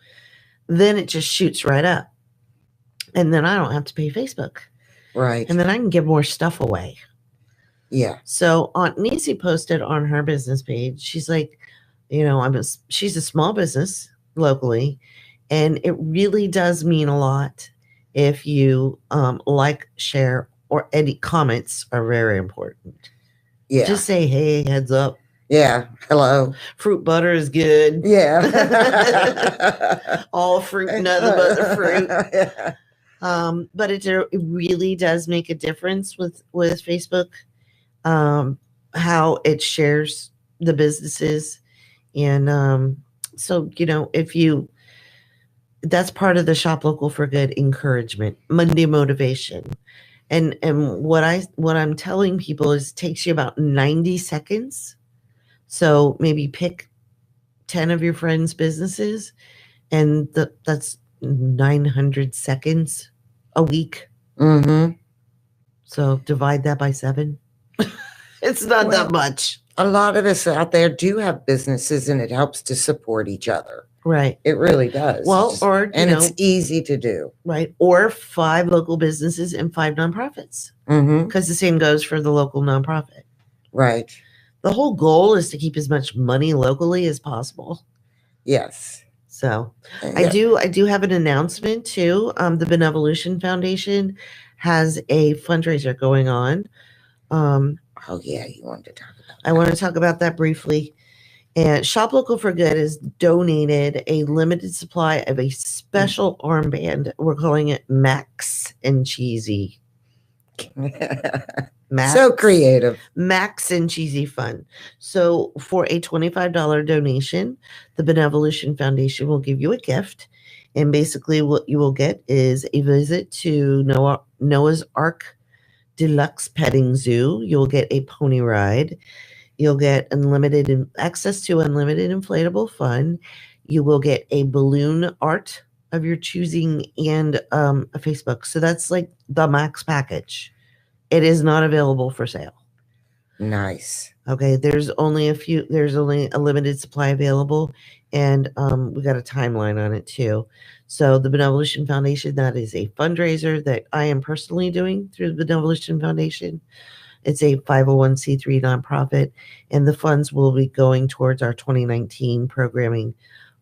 Then it just shoots right up. And then I don't have to pay Facebook. Right. And then I can give more stuff away. Yeah. So Aunt Niecy posted on her business page, she's like, she's a small business locally, and it really does mean a lot if you like, share, or any comments are very important. Yeah. Just say, hey, heads up. Yeah. Hello. Fruit butter is good. Yeah. All fruit, nothing but the fruit. But it really does make a difference with Facebook, how it shares the businesses. And so, that's part of the Shop Local for Good encouragement, Monday motivation. And what I'm telling people is it takes you about 90 seconds. So maybe pick 10 of your friends' businesses, and that's 900 seconds a week. Mm-hmm. So divide that by 7. It's not that much. A lot of us out there do have businesses, and it helps to support each other. Right. It really does. Well, it's easy to do. Right. Or 5 local businesses and 5 nonprofits. Mm-hmm. Because the same goes for the local nonprofit. Right. The whole goal is to keep as much money locally as possible. Yes. So I do have an announcement too. The Benevolution Foundation has a fundraiser going on. You wanted to talk about that. I want to talk about that briefly. And Shop Local for Good has donated a limited supply of a special armband. We're calling it Max and Cheesy. So creative. Max and Cheesy Fun. So for a $25 donation, the Benevolution Foundation will give you a gift. And basically what you will get is a visit to Noah's Ark Deluxe Petting Zoo. You'll get a pony ride. You'll get access to unlimited inflatable fun. You will get a balloon art of your choosing and a Facebook. So that's like the max package. It is not available for sale. Nice. Okay, there's only a limited supply available, and we got a timeline on it too. So the Benevolution Foundation, that is a fundraiser that I am personally doing through the Benevolution Foundation. It's a 501c3 nonprofit, and the funds will be going towards our 2019 programming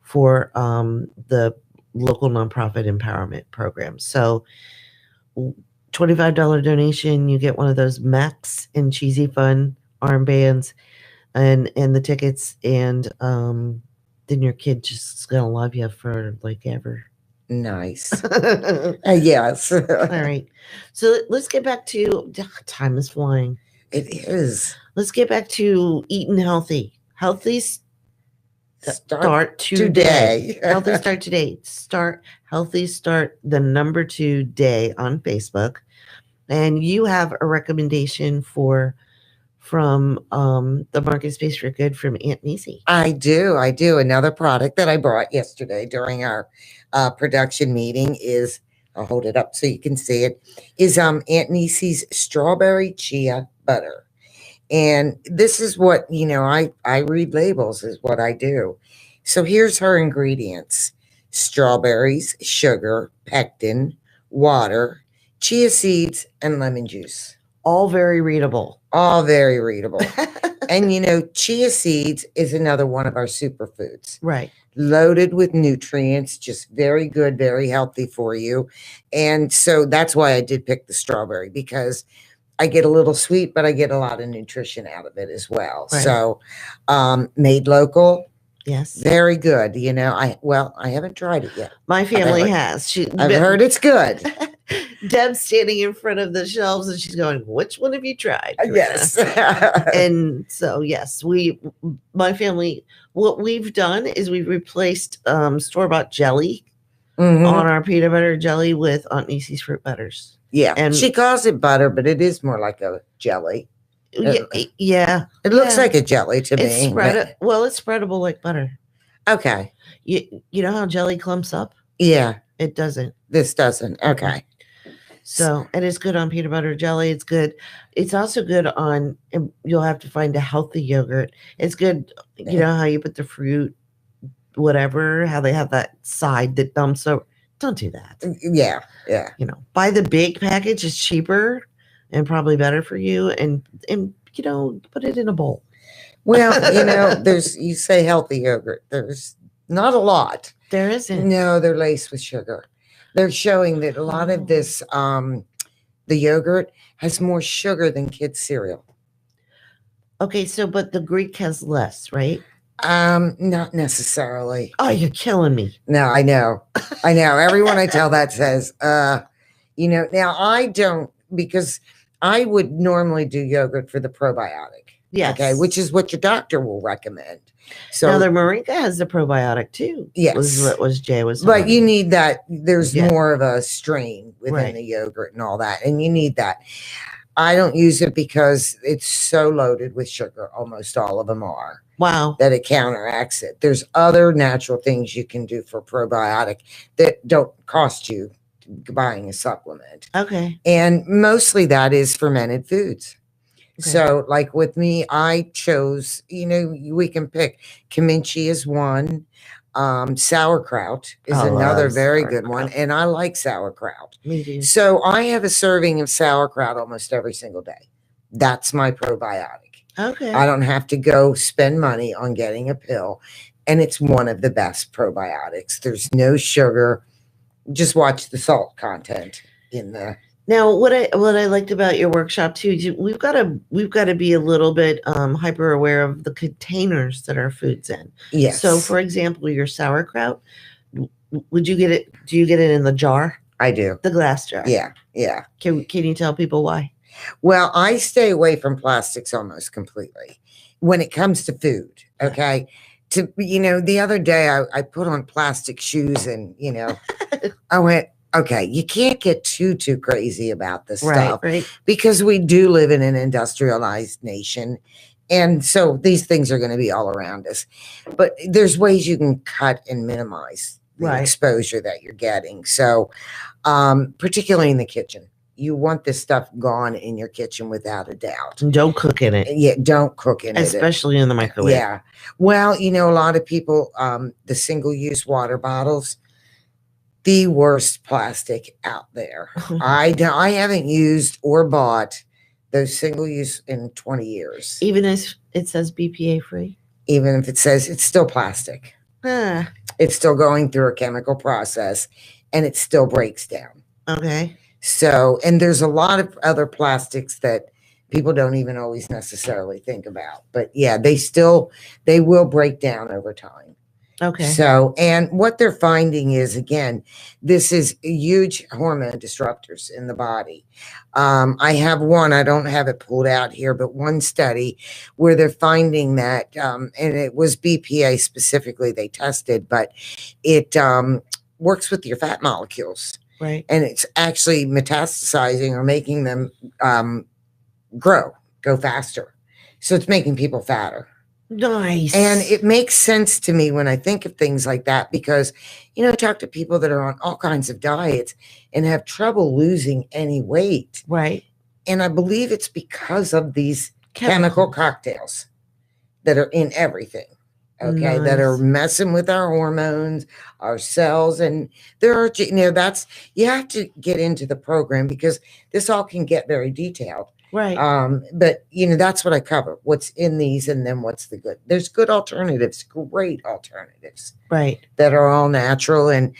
for the local nonprofit empowerment program. So $25 donation, you get one of those Max and Cheesy Fun armbands and the tickets, and then your kid just is gonna love you for like ever. Nice. Yes. All right. So let's get back to time is flying. It is. Let's get back to eating healthy. Healthy start today. Healthy start today. Healthy start the number 2 day on Facebook. And you have a recommendation from the MarketSpace for Good from Aunt Nisi. I do. Another product that I brought yesterday during our production meeting is, I'll hold it up so you can see it, is Aunt Nisi's strawberry chia butter. And this is what, I read labels is what I do. So here's her ingredients: strawberries, sugar, pectin, water, chia seeds, and lemon juice. All very readable. And chia seeds is another one of our superfoods. Right. Loaded with nutrients, just very good, very healthy for you. And so that's why I did pick the strawberry, because I get a little sweet, but I get a lot of nutrition out of it as well. Right. So made local. Yes. Very good. I haven't tried it yet. My family has. I've heard it's good. Deb's standing in front of the shelves and she's going, "Which one have you tried?" Yes. And so, yes, my family, what we've done is we've replaced store-bought jelly on our peanut butter jelly with Aunt Nisi's fruit butters. Yeah. And she calls it butter, but it is more like a jelly. Yeah. It looks like a jelly to me. It's spreadable like butter. Okay. You know how jelly clumps up? Yeah. It doesn't. This doesn't. Okay. So, and it's good on peanut butter jelly. It's good. It's also good on, you'll have to find a healthy yogurt. It's good. You know how you put the fruit, whatever, how they have that side that dumps over. Don't do that. Yeah. Yeah. Buy the big package. It's cheaper and probably better for you. And put it in a bowl. Well, you say healthy yogurt. There's not a lot. There isn't. No, they're laced with sugar. They're showing that a lot of this, the yogurt has more sugar than kids' cereal. Okay, but the Greek has less, right? Not necessarily. Oh, you're killing me. No, I know. Everyone I tell that says, now I don't, because I would normally do yogurt for the probiotic. Yes. Okay, which is what your doctor will recommend. So now the moringa has the probiotic too. Yes. Was Jay was. But you need that. There's more of a strain within Right. the yogurt and all that. And you need that. I don't use it because it's so loaded with sugar. Almost all of them are. Wow. That it counteracts it. There's other natural things you can do for probiotic that don't cost you buying a supplement. Okay. And mostly that is fermented foods. Okay. So like with me, I chose, we can pick kimchi is one. Sauerkraut is another very good one. And I like sauerkraut. Me too. So I have a serving of sauerkraut almost every single day. That's my probiotic. Okay. I don't have to go spend money on getting a pill. And it's one of the best probiotics. There's no sugar. Just watch the salt content in the. Now, what I liked about your workshop too, we've got to be a little bit hyper aware of the containers that our food's in. Yes. So, for example, your sauerkraut, would you get it? Do you get it in the jar? I do. The glass jar. Yeah. Yeah. Can you tell people why? Well, I stay away from plastics almost completely when it comes to food. Okay. The other day I put on plastic shoes and, I went, okay, you can't get too crazy about this stuff, right? Because we do live in an industrialized nation. And so these things are going to be all around us. But there's ways you can cut and minimize the exposure that you're getting. So particularly in the kitchen, you want this stuff gone in your kitchen without a doubt. And don't cook in it. Yeah, don't cook in it. Especially in the microwave. Yeah. Well, you know, a lot of people, the single-use water bottles, the worst plastic out there. I haven't used or bought those single-use in 20 years. Even if it says BPA free? Even if it says it's still plastic. It's still going through a chemical process and it still breaks down. Okay. So, and there's a lot of other plastics that people don't even always necessarily think about. But yeah, they will break down over time. Okay. So, and what they're finding is, again, this is huge hormone disruptors in the body. I have one, I don't have it pulled out here, but one study where they're finding that, and it was BPA specifically they tested, but it works with your fat molecules. Right. And it's actually metastasizing or making them go faster. So it's making people fatter. Nice. And it makes sense to me when I think of things like that because, you know, I talk to people that are on all kinds of diets and have trouble losing any weight. Right. And I believe it's because of these chemical cocktails that are in everything. Okay. That are messing with our hormones, our cells. And there are, you know, you have to get into the program because this all can get very detailed. Right. But you know, that's what I cover. What's in these and then what's the good. There's good alternatives, great alternatives. Right. That are all natural. And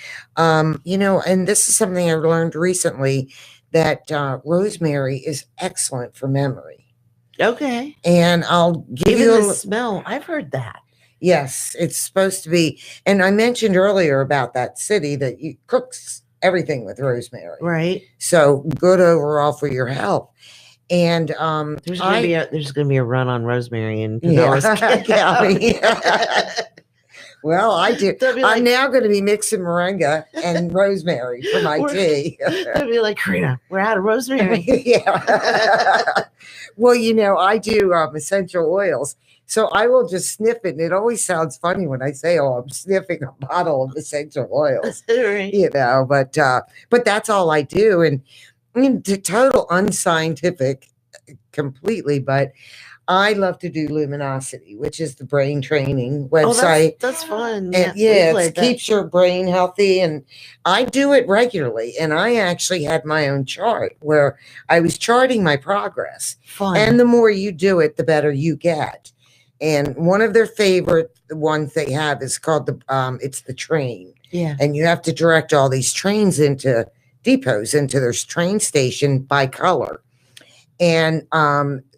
you know, and this is something I learned recently that rosemary is excellent for memory. Okay. And I'll give Even you the smell. I've heard that. Yes, it's supposed to be. And I mentioned earlier about that city that cooks everything with rosemary. Right. So good overall for your health. And there's gonna be a run on rosemary in Pinellas County. Well, I do. I'm now going to be mixing moringa and rosemary for my tea. They'll be like, Karena, we're out of rosemary. Yeah. Well, you know, I do essential oils. So I will just sniff it. And it always sounds funny when I say, oh, I'm sniffing a bottle of essential oils. Right. You know, but that's all I do. And I mean, total unscientific completely, but I love to do Luminosity, which is the brain training website. Oh, that's fun. And yeah, it keeps your brain healthy. And I do it regularly. And I actually had my own chart where I was charting my progress. Fun. And the more you do it, the better you get. And one of their favorite ones they have is called it's the train. Yeah. And you have to direct all these trains into depots, into their train station by color. And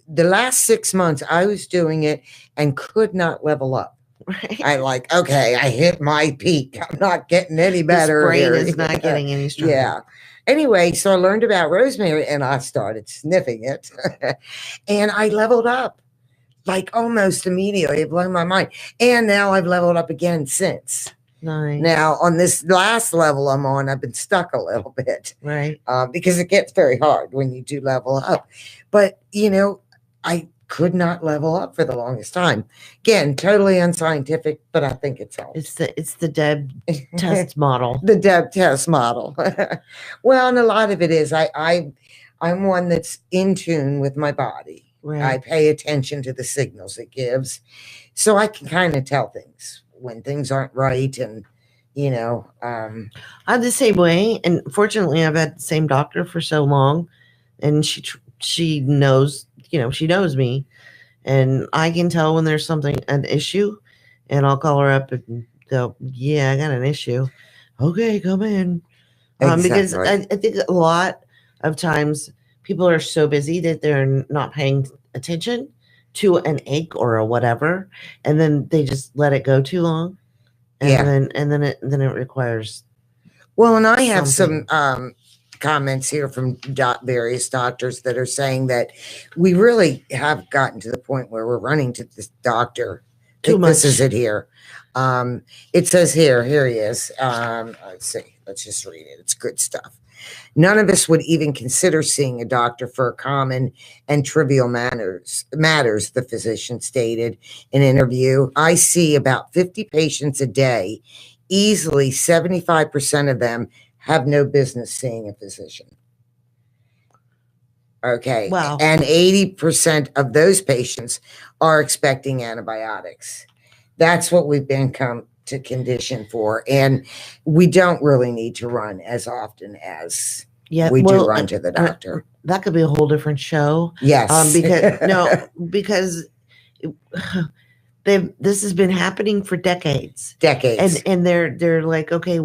the last 6 months I was doing it and could not level up. Right. I hit my peak. I'm not getting any better. This brain here. is not getting any stronger. Yeah. Anyway, so I learned about rosemary and I started sniffing it and I leveled up like almost immediately. It blew my mind. And now I've leveled up again since. Nice. Now, on this last level I'm on, I've been stuck a little bit. Right. Because it gets very hard when you do level up. But, you know, I could not level up for the longest time. Again, totally unscientific, but I think it's helped. It's the Deb test model. The Deb test model. Well, and a lot of it is I'm one that's in tune with my body. Right. I pay attention to the signals it gives. So I can kind of tell things when things aren't right. And, you know, I'm the same way. And fortunately, I've had the same doctor for so long. And she knows, you know, she knows me. And I can tell when there's an issue. And I'll call her up and go, yeah, I got an issue. Okay, come in. Because I think a lot of times people are so busy that they're not paying attention to an ache or a whatever, and then they just let it go too long, and then it requires. Well, and I have some comments here from various doctors that are saying that we really have gotten to the point where we're running to this doctor. Too much. This is it here. It says here he is. Let's see. Let's just read it. It's good stuff. None of us would even consider seeing a doctor for common and trivial matters, the physician stated in an interview. I see about 50 patients a day. Easily 75% of them have no business seeing a physician. Okay. Wow. And 80% of those patients are expecting antibiotics. That's what we've been come to condition for. And we don't really need to run as often as we do run to the doctor. That could be a whole different show. Yes. Because this has been happening for decades. And they're like, okay,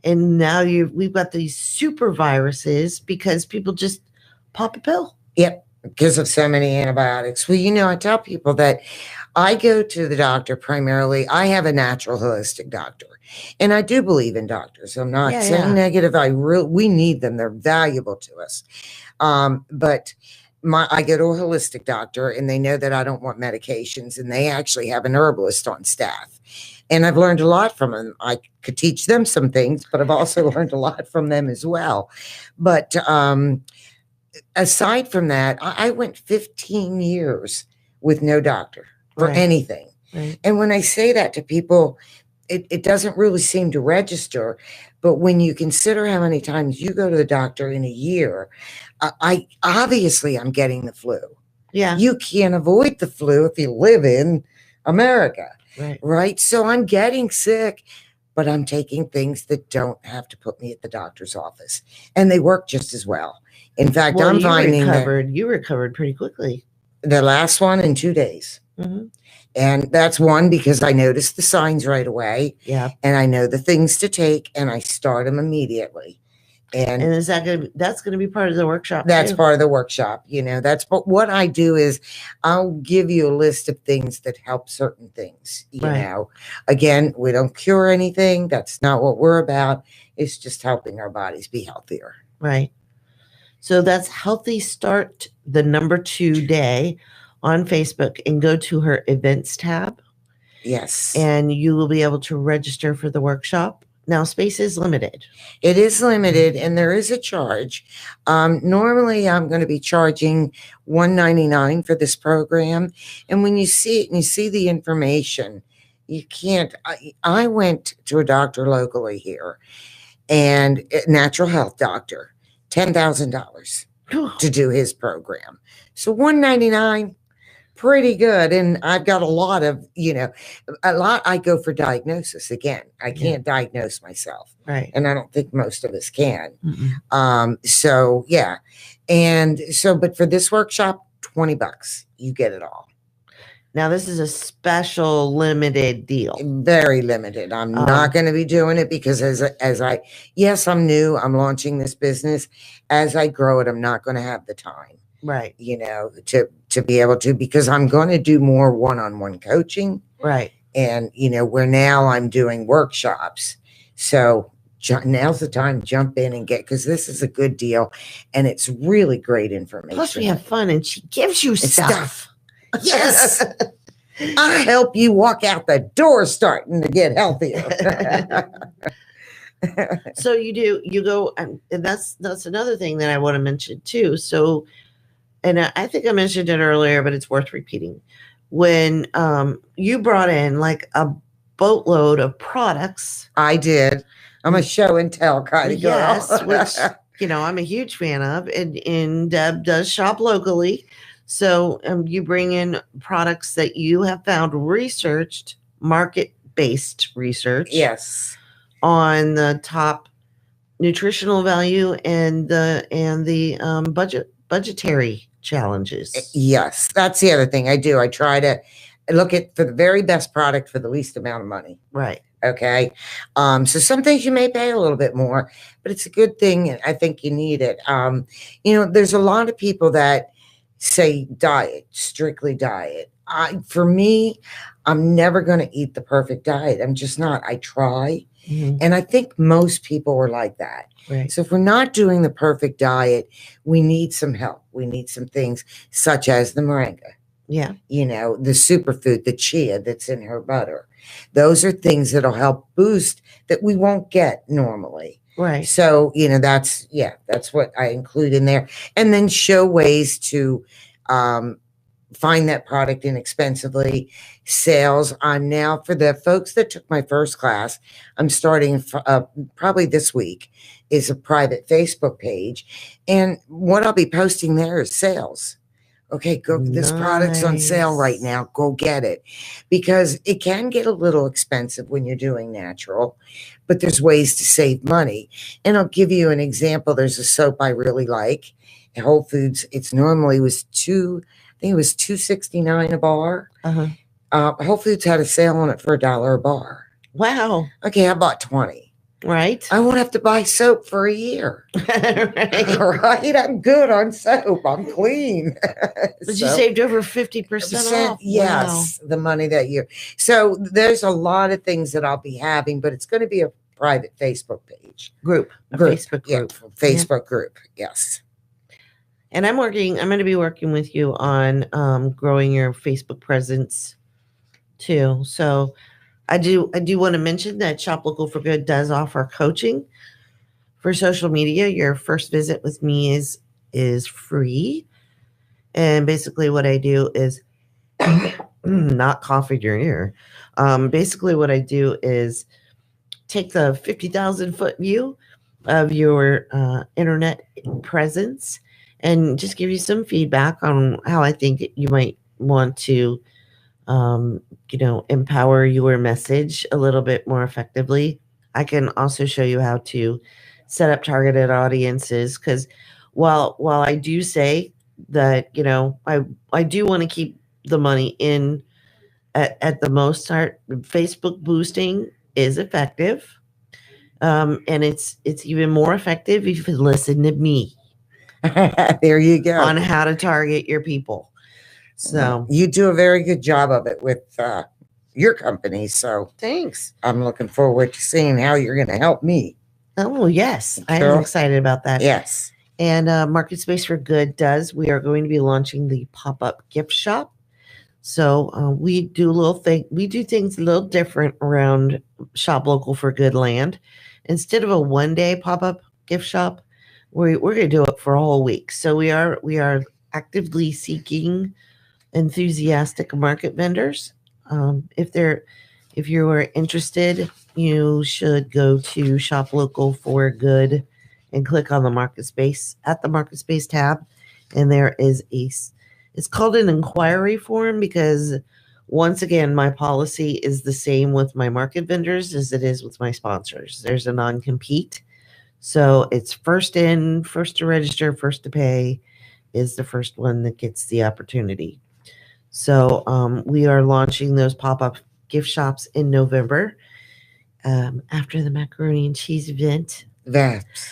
and now we've got these super viruses because people just pop a pill. Yep, because of so many antibiotics. Well, I tell people that I go to the doctor primarily. I have a natural holistic doctor, and I do believe in doctors. I'm not saying negative. We need them. They're valuable to us. But I go to a holistic doctor, and they know that I don't want medications, and they actually have an herbalist on staff. And I've learned a lot from them. I could teach them some things, but I've also learned a lot from them as well. But aside from that, I went 15 years with no doctor for anything. Right. And when I say that to people, it doesn't really seem to register. But when you consider how many times you go to the doctor in a year, I'm getting the flu. Yeah. You can't avoid the flu if you live in America. Right. So I'm getting sick, but I'm taking things that don't have to put me at the doctor's office. And they work just as well. In fact, I'm finding you recovered pretty quickly. The last one in 2 days. Mm-hmm. And that's one because I noticed the signs right away. Yeah. And I know the things to take, and I start them immediately. And is that's going to be part of the workshop? That's too? part of the workshop. But what I do is I'll give you a list of things that help certain things. You know, again, we don't cure anything. That's not what we're about. It's just helping our bodies be healthier. Right. So that's Healthy Start, the number 2 day on Facebook, and go to her events tab. Yes. And you will be able to register for the workshop. Now, space is limited. It is limited, and there is a charge. Normally, I'm going to be charging $199 for this program. And when you see it and you see the information, you can't. I went to a doctor locally here, and a natural health doctor, $10,000 to do his program. So $199. Pretty good. And I've got a lot. I go for diagnosis. Again, I can't diagnose myself. Right. And I don't think most of us can. Mm-mm. So yeah. But for this workshop, $20, you get it all. Now, this is a special limited deal. Very limited. I'm not going to be doing it because I'm new. I'm launching this business. As I grow it, I'm not going to have the time. Right. To be able to, because I'm going to do more one-on-one coaching. Right. And, where now I'm doing workshops. So now's the time to jump in and because this is a good deal and it's really great information. Plus we have fun and she gives you stuff. Yes. I help you walk out the door starting to get healthier. So you go, and that's another thing that I want to mention too. So, and I think I mentioned it earlier, but it's worth repeating. When you brought in like a boatload of products. I did. I'm a show and tell kind of girl. Yes, which, I'm a huge fan of. And Deb does shop locally. So you bring in products that you have found researched, market-based research. Yes. On the top nutritional value and the budgetary challenges. Yes, that's the other thing I do. I try to look for the very best product for the least amount of money. Right. Okay. So some things you may pay a little bit more, but it's a good thing. And I think you need it. There's a lot of people that say diet, strictly diet. For me, I'm never going to eat the perfect diet. I'm just not. I try. Mm-hmm. And I think most people are like that. Right. So if we're not doing the perfect diet, we need some help. We need some things such as the moringa. Yeah. The superfood, the chia that's in her butter. Those are things that'll help boost that we won't get normally. Right. So, that's what I include in there. And then show ways to find that product inexpensively. Sales on now for the folks that took my first class, I'm starting probably this week, is a private Facebook page. And what I'll be posting there is sales. Okay, go. This product's on sale right now. Go get it. Because it can get a little expensive when you're doing natural, but there's ways to save money. And I'll give you an example. There's a soap I really like at Whole Foods. It's normally I think it was $2.69 a bar. Whole Foods had a sale on it for $1 a bar. Wow. Okay, I bought 20. Right. I won't have to buy soap for a year. Right. I'm good on soap. I'm clean. But you saved over 50% off. Yes, the money that year. So there's a lot of things that I'll be having, but it's going to be a private Facebook page. Facebook group. Yeah, Facebook group. Yes. And I'm going to be working with you on growing your Facebook presence too. So I do want to mention that Shop Local for Good does offer coaching for social media. Your first visit with me is free. And basically what I do is not cough in your ear. Basically what I do is take the 50,000 foot view of your internet presence and just give you some feedback on how I think you might want to empower your message a little bit more effectively. I can also show you how to set up targeted audiences, because while I do say that, I do want to keep the money in at the most start, Facebook boosting is effective. And it's even more effective if you listen to me. There you go. On how to target your people. So you do a very good job of it with your company. So thanks. I'm looking forward to seeing how you're going to help me. Oh, yes. I am excited about that. Yes. And MarketSpace for Good we are going to be launching the pop-up gift shop. So we do things a little different around Shop Local for Good land. Instead of a one-day pop-up gift shop, we're going to do it for a whole week. So we are actively seeking enthusiastic market vendors. If you are interested, you should go to Shop Local for Good and click on the MarketSpace at the MarketSpace tab. And there is it's called an inquiry form, because once again, my policy is the same with my market vendors as it is with my sponsors. There's a non-compete. So it's first in, first to register, first to pay is the first one that gets the opportunity. So we are launching those pop-up gift shops in November after the macaroni and cheese event.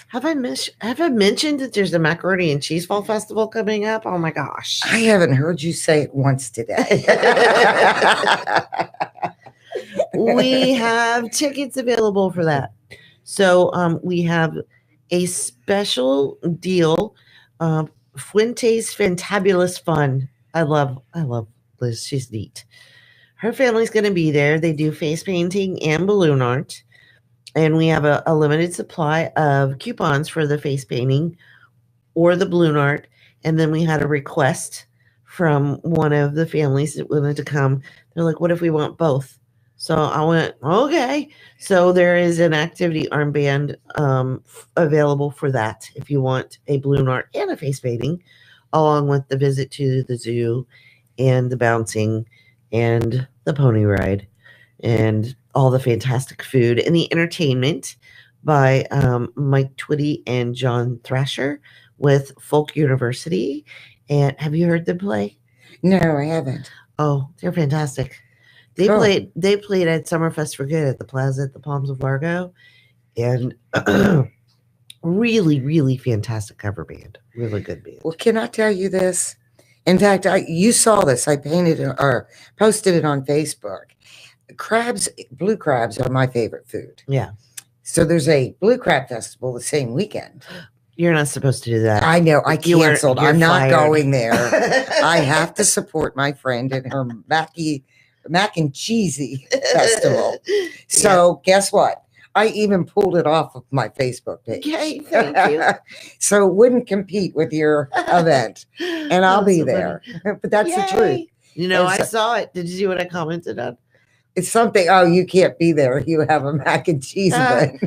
Have I mentioned that there's a macaroni and cheese fall festival coming up? Oh my gosh. I haven't heard you say it once today. We have tickets available for that. So we have a special deal. Fuente's Fantabulous Fun. I love Liz. She's neat. Her family's going to be there. They do face painting and balloon art. And we have a limited supply of coupons for the face painting or the balloon art. And then we had a request from one of the families that wanted to come. They're like, what if we want both? So I went, okay. So there is an activity armband available for that if you want a balloon art and a face painting, along with the visit to the zoo and the bouncing and the pony ride and all the fantastic food and the entertainment by Mike Twitty and John Thrasher with Folk University. And have you heard them play? No, I haven't. Oh, they're fantastic. They played at Summerfest for Good at the Plaza at the Palms of Largo, and really, really fantastic cover band. Really good band. Well, can I tell you this? In fact, you saw this. I painted or posted it on Facebook. Blue crabs are my favorite food. Yeah. So there's a blue crab festival the same weekend. You're not supposed to do that. I know. I canceled. You're I'm not fired. going there. I have to support my friend and her mac and cheesy festival. So guess what? I even pulled it off of my Facebook page. Okay, thank you. So it wouldn't compete with your event. And I'll be there. But that's the truth. You know, It's- I saw it. Did you see what I commented on? It's something, oh, you can't be there. You have a mac and cheese event.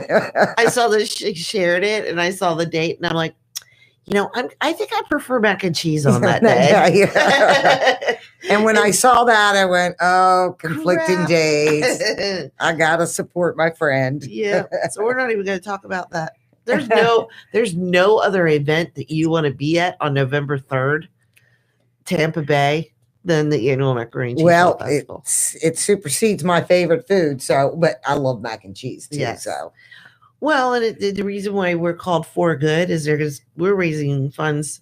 I saw that she shared it, and I saw the date, and I'm like, you know, I think I prefer mac and cheese on that day. Yeah. And when I saw that, I went, oh, conflicting days. I got to support my friend. Yeah. So we're not even going to talk about that. There's no other event that you want to be at on November 3rd, Tampa Bay, than the annual Macaroni Cheese Well, Festival. it supersedes my favorite food. So, but I love mac and cheese too. Yes. So, Well, and the reason why we're called For Good is we're raising funds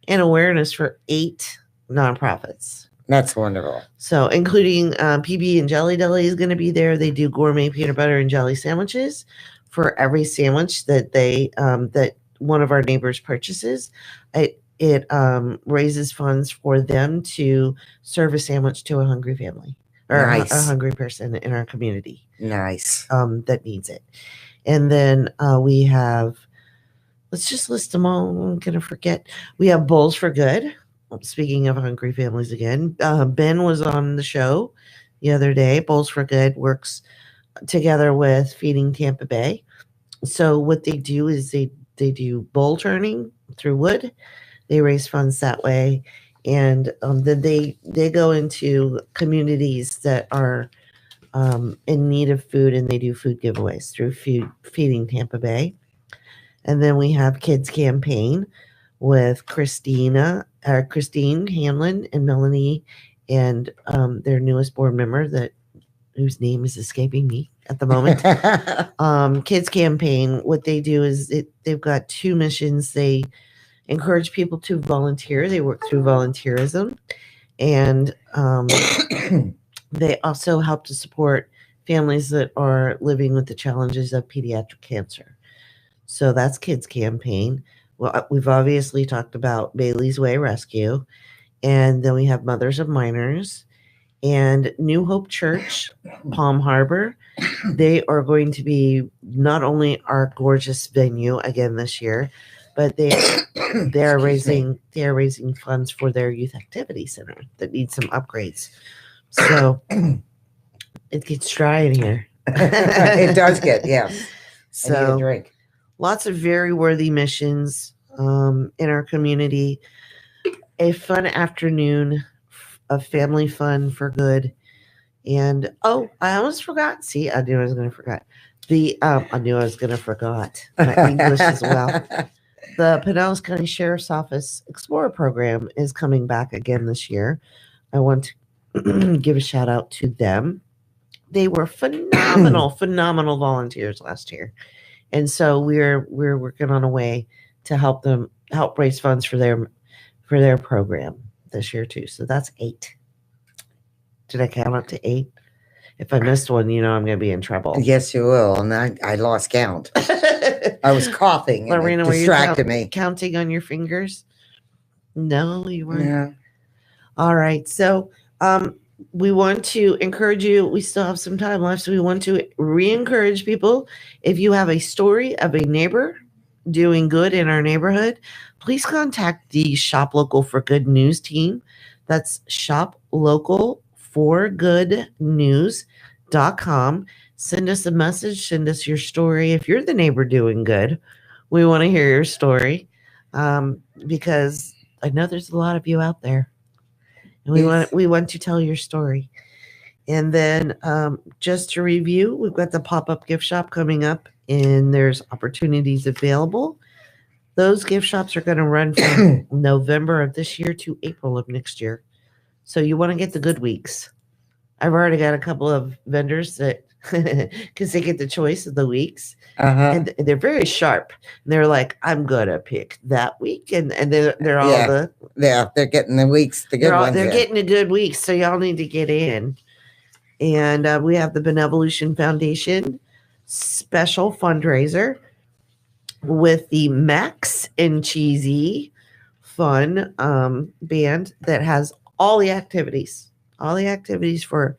and awareness for 8 nonprofits. that's wonderful. So, including PB and Jelly Deli is going to be there. They do gourmet peanut butter and jelly sandwiches for every sandwich that that one of our neighbors purchases. It raises funds for them to serve a sandwich to a hungry family or Nice. a hungry person in our community. Nice. That needs it. And then we have, let's just list them all. I'm going to forget. We have Bowls for Good. Speaking of hungry families again, Ben was on the show the other day. Bowls for Good works together with Feeding Tampa Bay. So what they do is they do bowl turning through wood. They raise funds that way. And then they go into communities that are in need of food, and they do food giveaways through Feeding Tampa Bay. And then we have Kids Campaign with Christine Hanlon and Melanie and their newest board member whose name is escaping me at the moment. Kids Campaign, what they do is they've got 2 missions. They encourage people to volunteer. They work through volunteerism, and they also help to support families that are living with the challenges of pediatric cancer. So that's Kids Campaign. Well, we've obviously talked about Bailey's Way Rescue, and then we have Mothers of Minors and New Hope Church, Palm Harbor. They are going to be not only our gorgeous venue again this year, but they are raising funds for their youth activity center that needs some upgrades. So it gets dry in here. It does get, yeah. I need a drink. Lots of very worthy missions in our community. A fun afternoon of family fun for good. And I almost forgot. See, I knew I was going to forget. I knew I was going to forget my English as well. The Pinellas County Sheriff's Office Explorer Program is coming back again this year. I want to give a shout out to them. They were phenomenal volunteers last year. And so we're working on a way to help raise funds for their program this year too. So that's 8. Did I count up to 8? If I missed one, I'm going to be in trouble. Yes, you will. And I lost count. I was coughing. And Lorena, it were distracted you me. counting on your fingers? No, you weren't. Yeah. All right. So we want to encourage you. We still have some time left. So we want to re-encourage people. If you have a story of a neighbor doing good in our neighborhood, please contact the Shop Local for Good News team. That's shoplocalforgoodnews.com. Send us a message. Send us your story. If you're the neighbor doing good, we want to hear your story because I know there's a lot of you out there. And we want to tell your story. And then just to review, we've got the pop-up gift shop coming up, and there's opportunities available. Those gift shops are going to run from November of this year to April of next year. So you want to get the good weeks. I've already got a couple of vendors that, because they get the choice of the weeks, and they're very sharp. And they're like, I'm going to pick that week. And they're all they're getting the weeks, the good ones. They're getting the good weeks. So y'all need to get in. And we have the Benevolution Foundation special fundraiser with the Max and Cheesy Fun band that has all the activities for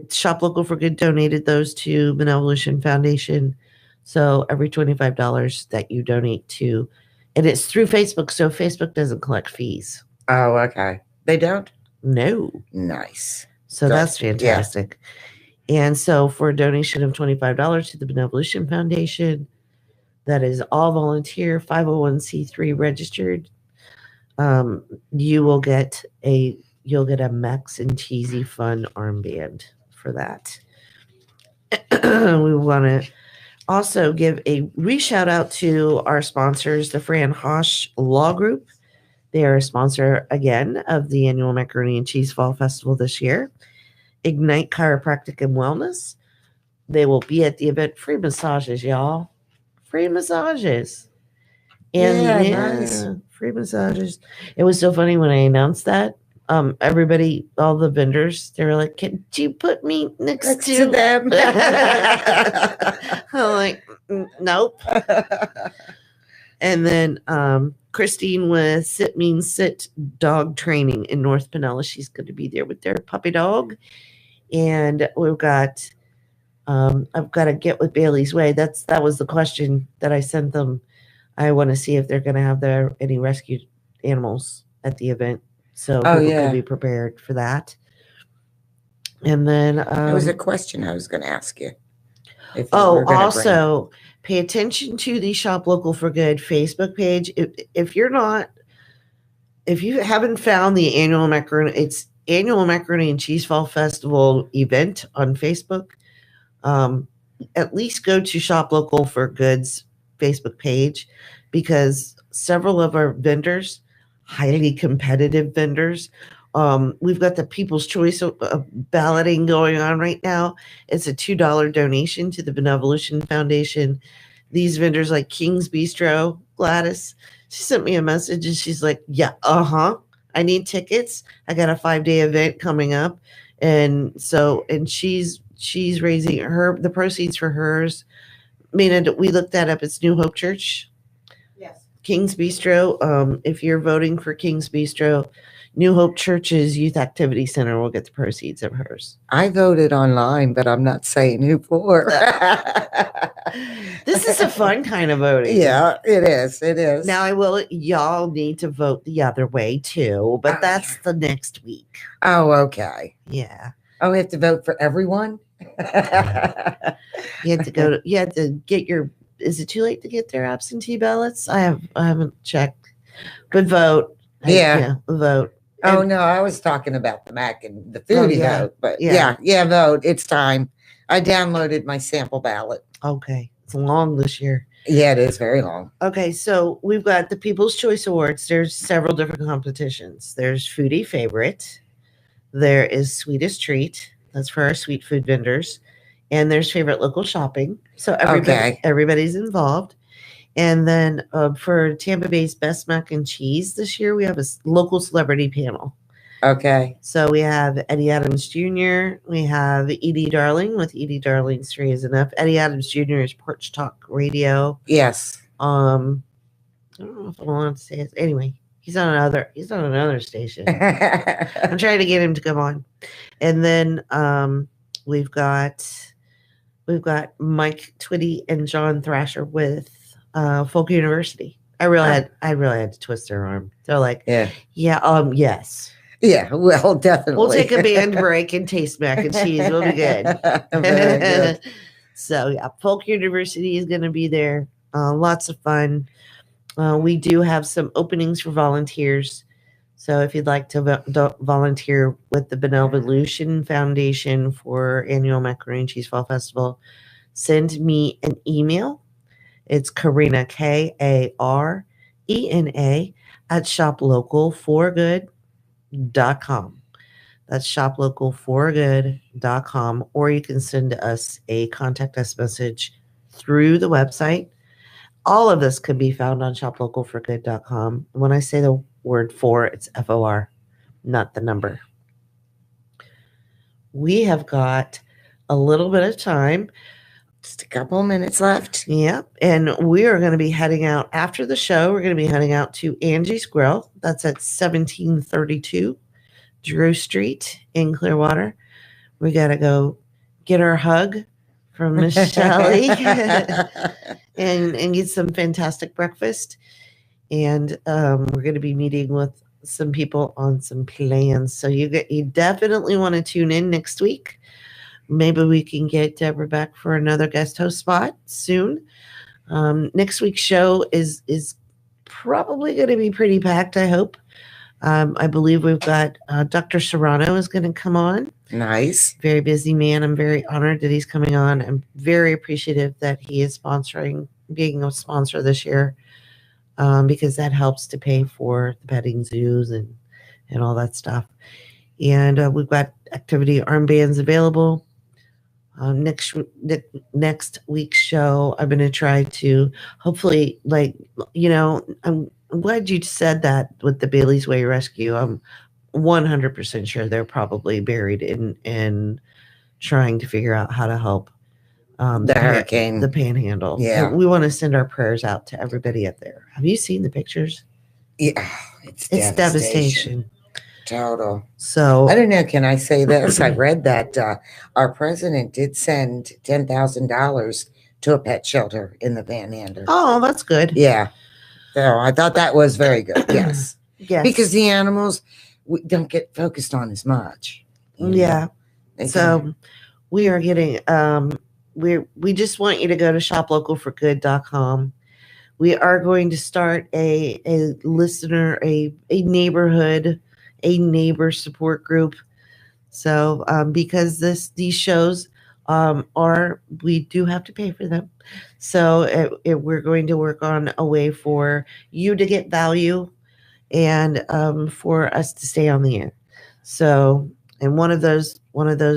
Shop Local for Good donated those to Benevolution Foundation. So every $25 that you donate to, and it's through Facebook, so Facebook doesn't collect fees. Oh, okay. They don't? No. Nice. So Good. that's fantastic. Yeah. And so for a donation of $25 to the Benevolution Foundation, that is all volunteer, 501c3 registered, you'll get a Max and Cheesy Fun armband for that. We want to also give a shout out to our sponsors, the Fran Hosh Law Group. They are a sponsor again of the annual Macaroni and Cheese Fall Festival this year. Ignite Chiropractic and Wellness. They will be at the event. Free massages, y'all. Free massages. And nice. Free massages. It was so funny when I announced that. Everybody, all the vendors, they were like, "Can you put me next to them?" I'm like, "Nope." And then Christine with Sit Means Sit dog training in North Pinellas. She's going to be there with their puppy dog. And we've got, I've got to get with Bailey's Way. That was the question that I sent them. I want to see if they're going to have any rescued animals at the event. So people can be prepared for that. And then it was a question I was going to ask you. Also pay attention to the Shop Local for Good Facebook page. If you haven't found the annual Macaroni and Cheese Fall Festival event on Facebook, at least go to Shop Local for Good's Facebook page, because several of our vendors, highly competitive vendors, we've got the People's Choice balloting going on right now. It's a $2 donation to the Benevolution Foundation. These vendors like King's Bistro, Gladys, she sent me a message and she's like, "Yeah, I need tickets. I got a 5-day event coming up." And so, and she's raising the proceeds for hers. I mean, we looked that up. It's New Hope Church. Yes. King's Bistro. If you're voting for King's Bistro, New Hope Church's Youth Activity Center will get the proceeds of hers. I voted online, but I'm not saying who for. This is a fun kind of voting. Yeah, it is. It is. Now, y'all need to vote the other way too, but that's the next week. Oh, okay. Yeah. Oh, we have to vote for everyone? You have to get your, is it too late to get their absentee ballots? I haven't checked, but vote. Vote. Oh, no, I was talking about the Mac and the foodie vote, but yeah, vote. It's time. I downloaded my sample ballot. Okay. It's long this year. Yeah, it is very long. Okay, so we've got the People's Choice Awards. There's several different competitions. There's Foodie Favorite. There is Sweetest Treat. That's for our sweet food vendors. And there's Favorite Local Shopping. So everybody's involved. And then for Tampa Bay's Best Mac and Cheese this year, we have a local celebrity panel. Okay. So we have Eddie Adams Jr. We have Edie Darling with Edie Darling's 3 is Enough. Eddie Adams Jr. is Porch Talk Radio. Yes. I don't know if I want to say it. Anyway, he's on another station. I'm trying to get him to come on. And then we've got Mike Twitty and John Thrasher with Folk University. I really had to twist their arm. They're like, yes. Yeah, well, definitely. We'll take a band break and taste mac and cheese. We'll be good. Very good. So, yeah, Folk University is going to be there. Lots of fun. We do have some openings for volunteers. So if you'd like to volunteer with the Benevolution Foundation for annual Macaroni and Cheese Fall Festival, send me an email. It's Karena, Karena, at shoplocalforgood.com. That's shoplocalforgood.com. Or you can send us a contact us message through the website. All of this can be found on shoplocalforgood.com. When I say the word for, it's FOR, not the number. We have got a little bit of time. Just a couple of minutes left. Yep. And we are going to be heading out after the show. We're going to be heading out to Angie's Grill. That's at 1732 Drew Street in Clearwater. We got to go get our hug from Miss Shelley and get some fantastic breakfast. And we're going to be meeting with some people on some plans. So you definitely want to tune in next week. Maybe we can get Debra back for another guest host spot soon. Next week's show is probably going to be pretty packed, I hope. I believe we've got Dr. Serrano is going to come on. Nice. Very busy man. I'm very honored that he's coming on. I'm very appreciative that he is being a sponsor this year, because that helps to pay for the petting zoos and all that stuff. And we've got activity armbands available. Next week's show, I'm going to try to hopefully, I'm glad you said that with the Bailey's Way Rescue. I'm 100% sure they're probably buried in trying to figure out how to help the hurricane, the Panhandle. Yeah, and we want to send our prayers out to everybody up there. Have you seen the pictures? Yeah, it's devastation. Total. So I don't know. Can I say this? I read that our president did send $10,000 to a pet shelter in the Panhandle. Oh, that's good. Yeah. So I thought that was very good. Yes. Yes. Because the animals don't get focused on as much. Yeah. So we are getting we just want you to go to shoplocalforgood.com. We are going to start a listener, a neighborhood, a neighbor support group. So because these shows we do have to pay for them. So we're going to work on a way for you to get value and for us to stay on the air. So, and one of those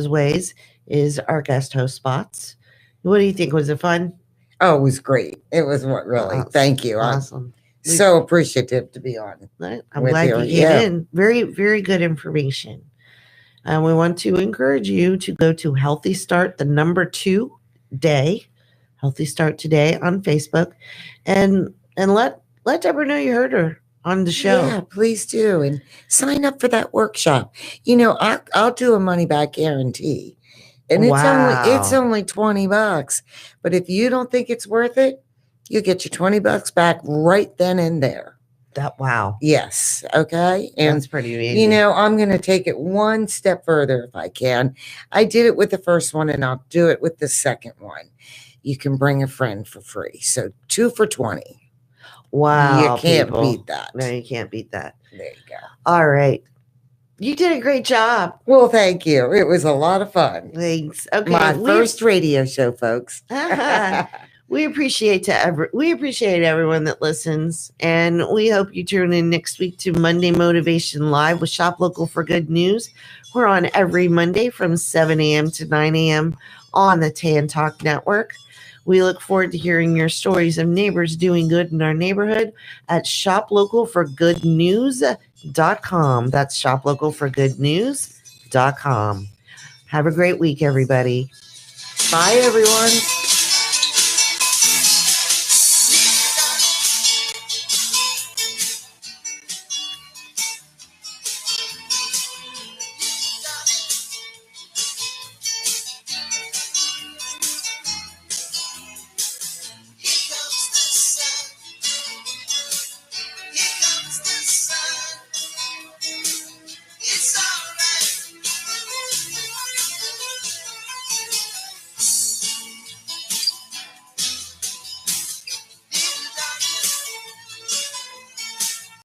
ways is our guest host spots. What do you think? Was it fun? Oh, it was great. It was really. Thank you. Awesome. I'm so appreciative to be on. I'm glad you came in. Very, very good information. And we want to encourage you to go to Healthy Start, the number 2 day, Healthy Start Today on Facebook, and let Debra know you heard her on the show. Yeah, please do. And sign up for that workshop. I'll do a money back guarantee. And it's only $20. But if you don't think it's worth it, you get your $20 back right then and there. Wow. Yes. Okay. And that's pretty amazing. I'm going to take it one step further if I can. I did it with the first one and I'll do it with the second one. You can bring a friend for free. So 2 for $20. Wow. You can't beat that. No, you can't beat that. There you go. All right. You did a great job. Well, thank you. It was a lot of fun. Thanks. Okay. My first radio show, folks. We appreciate everyone that listens, and we hope you tune in next week to Monday Motivation Live with Shop Local for Good News. We're on every Monday from 7 a.m. to 9 a.m. on the Tan Talk Network. We look forward to hearing your stories of neighbors doing good in our neighborhood at shoplocalforgoodnews.com. That's shoplocalforgoodnews.com. Have a great week, everybody. Bye, everyone.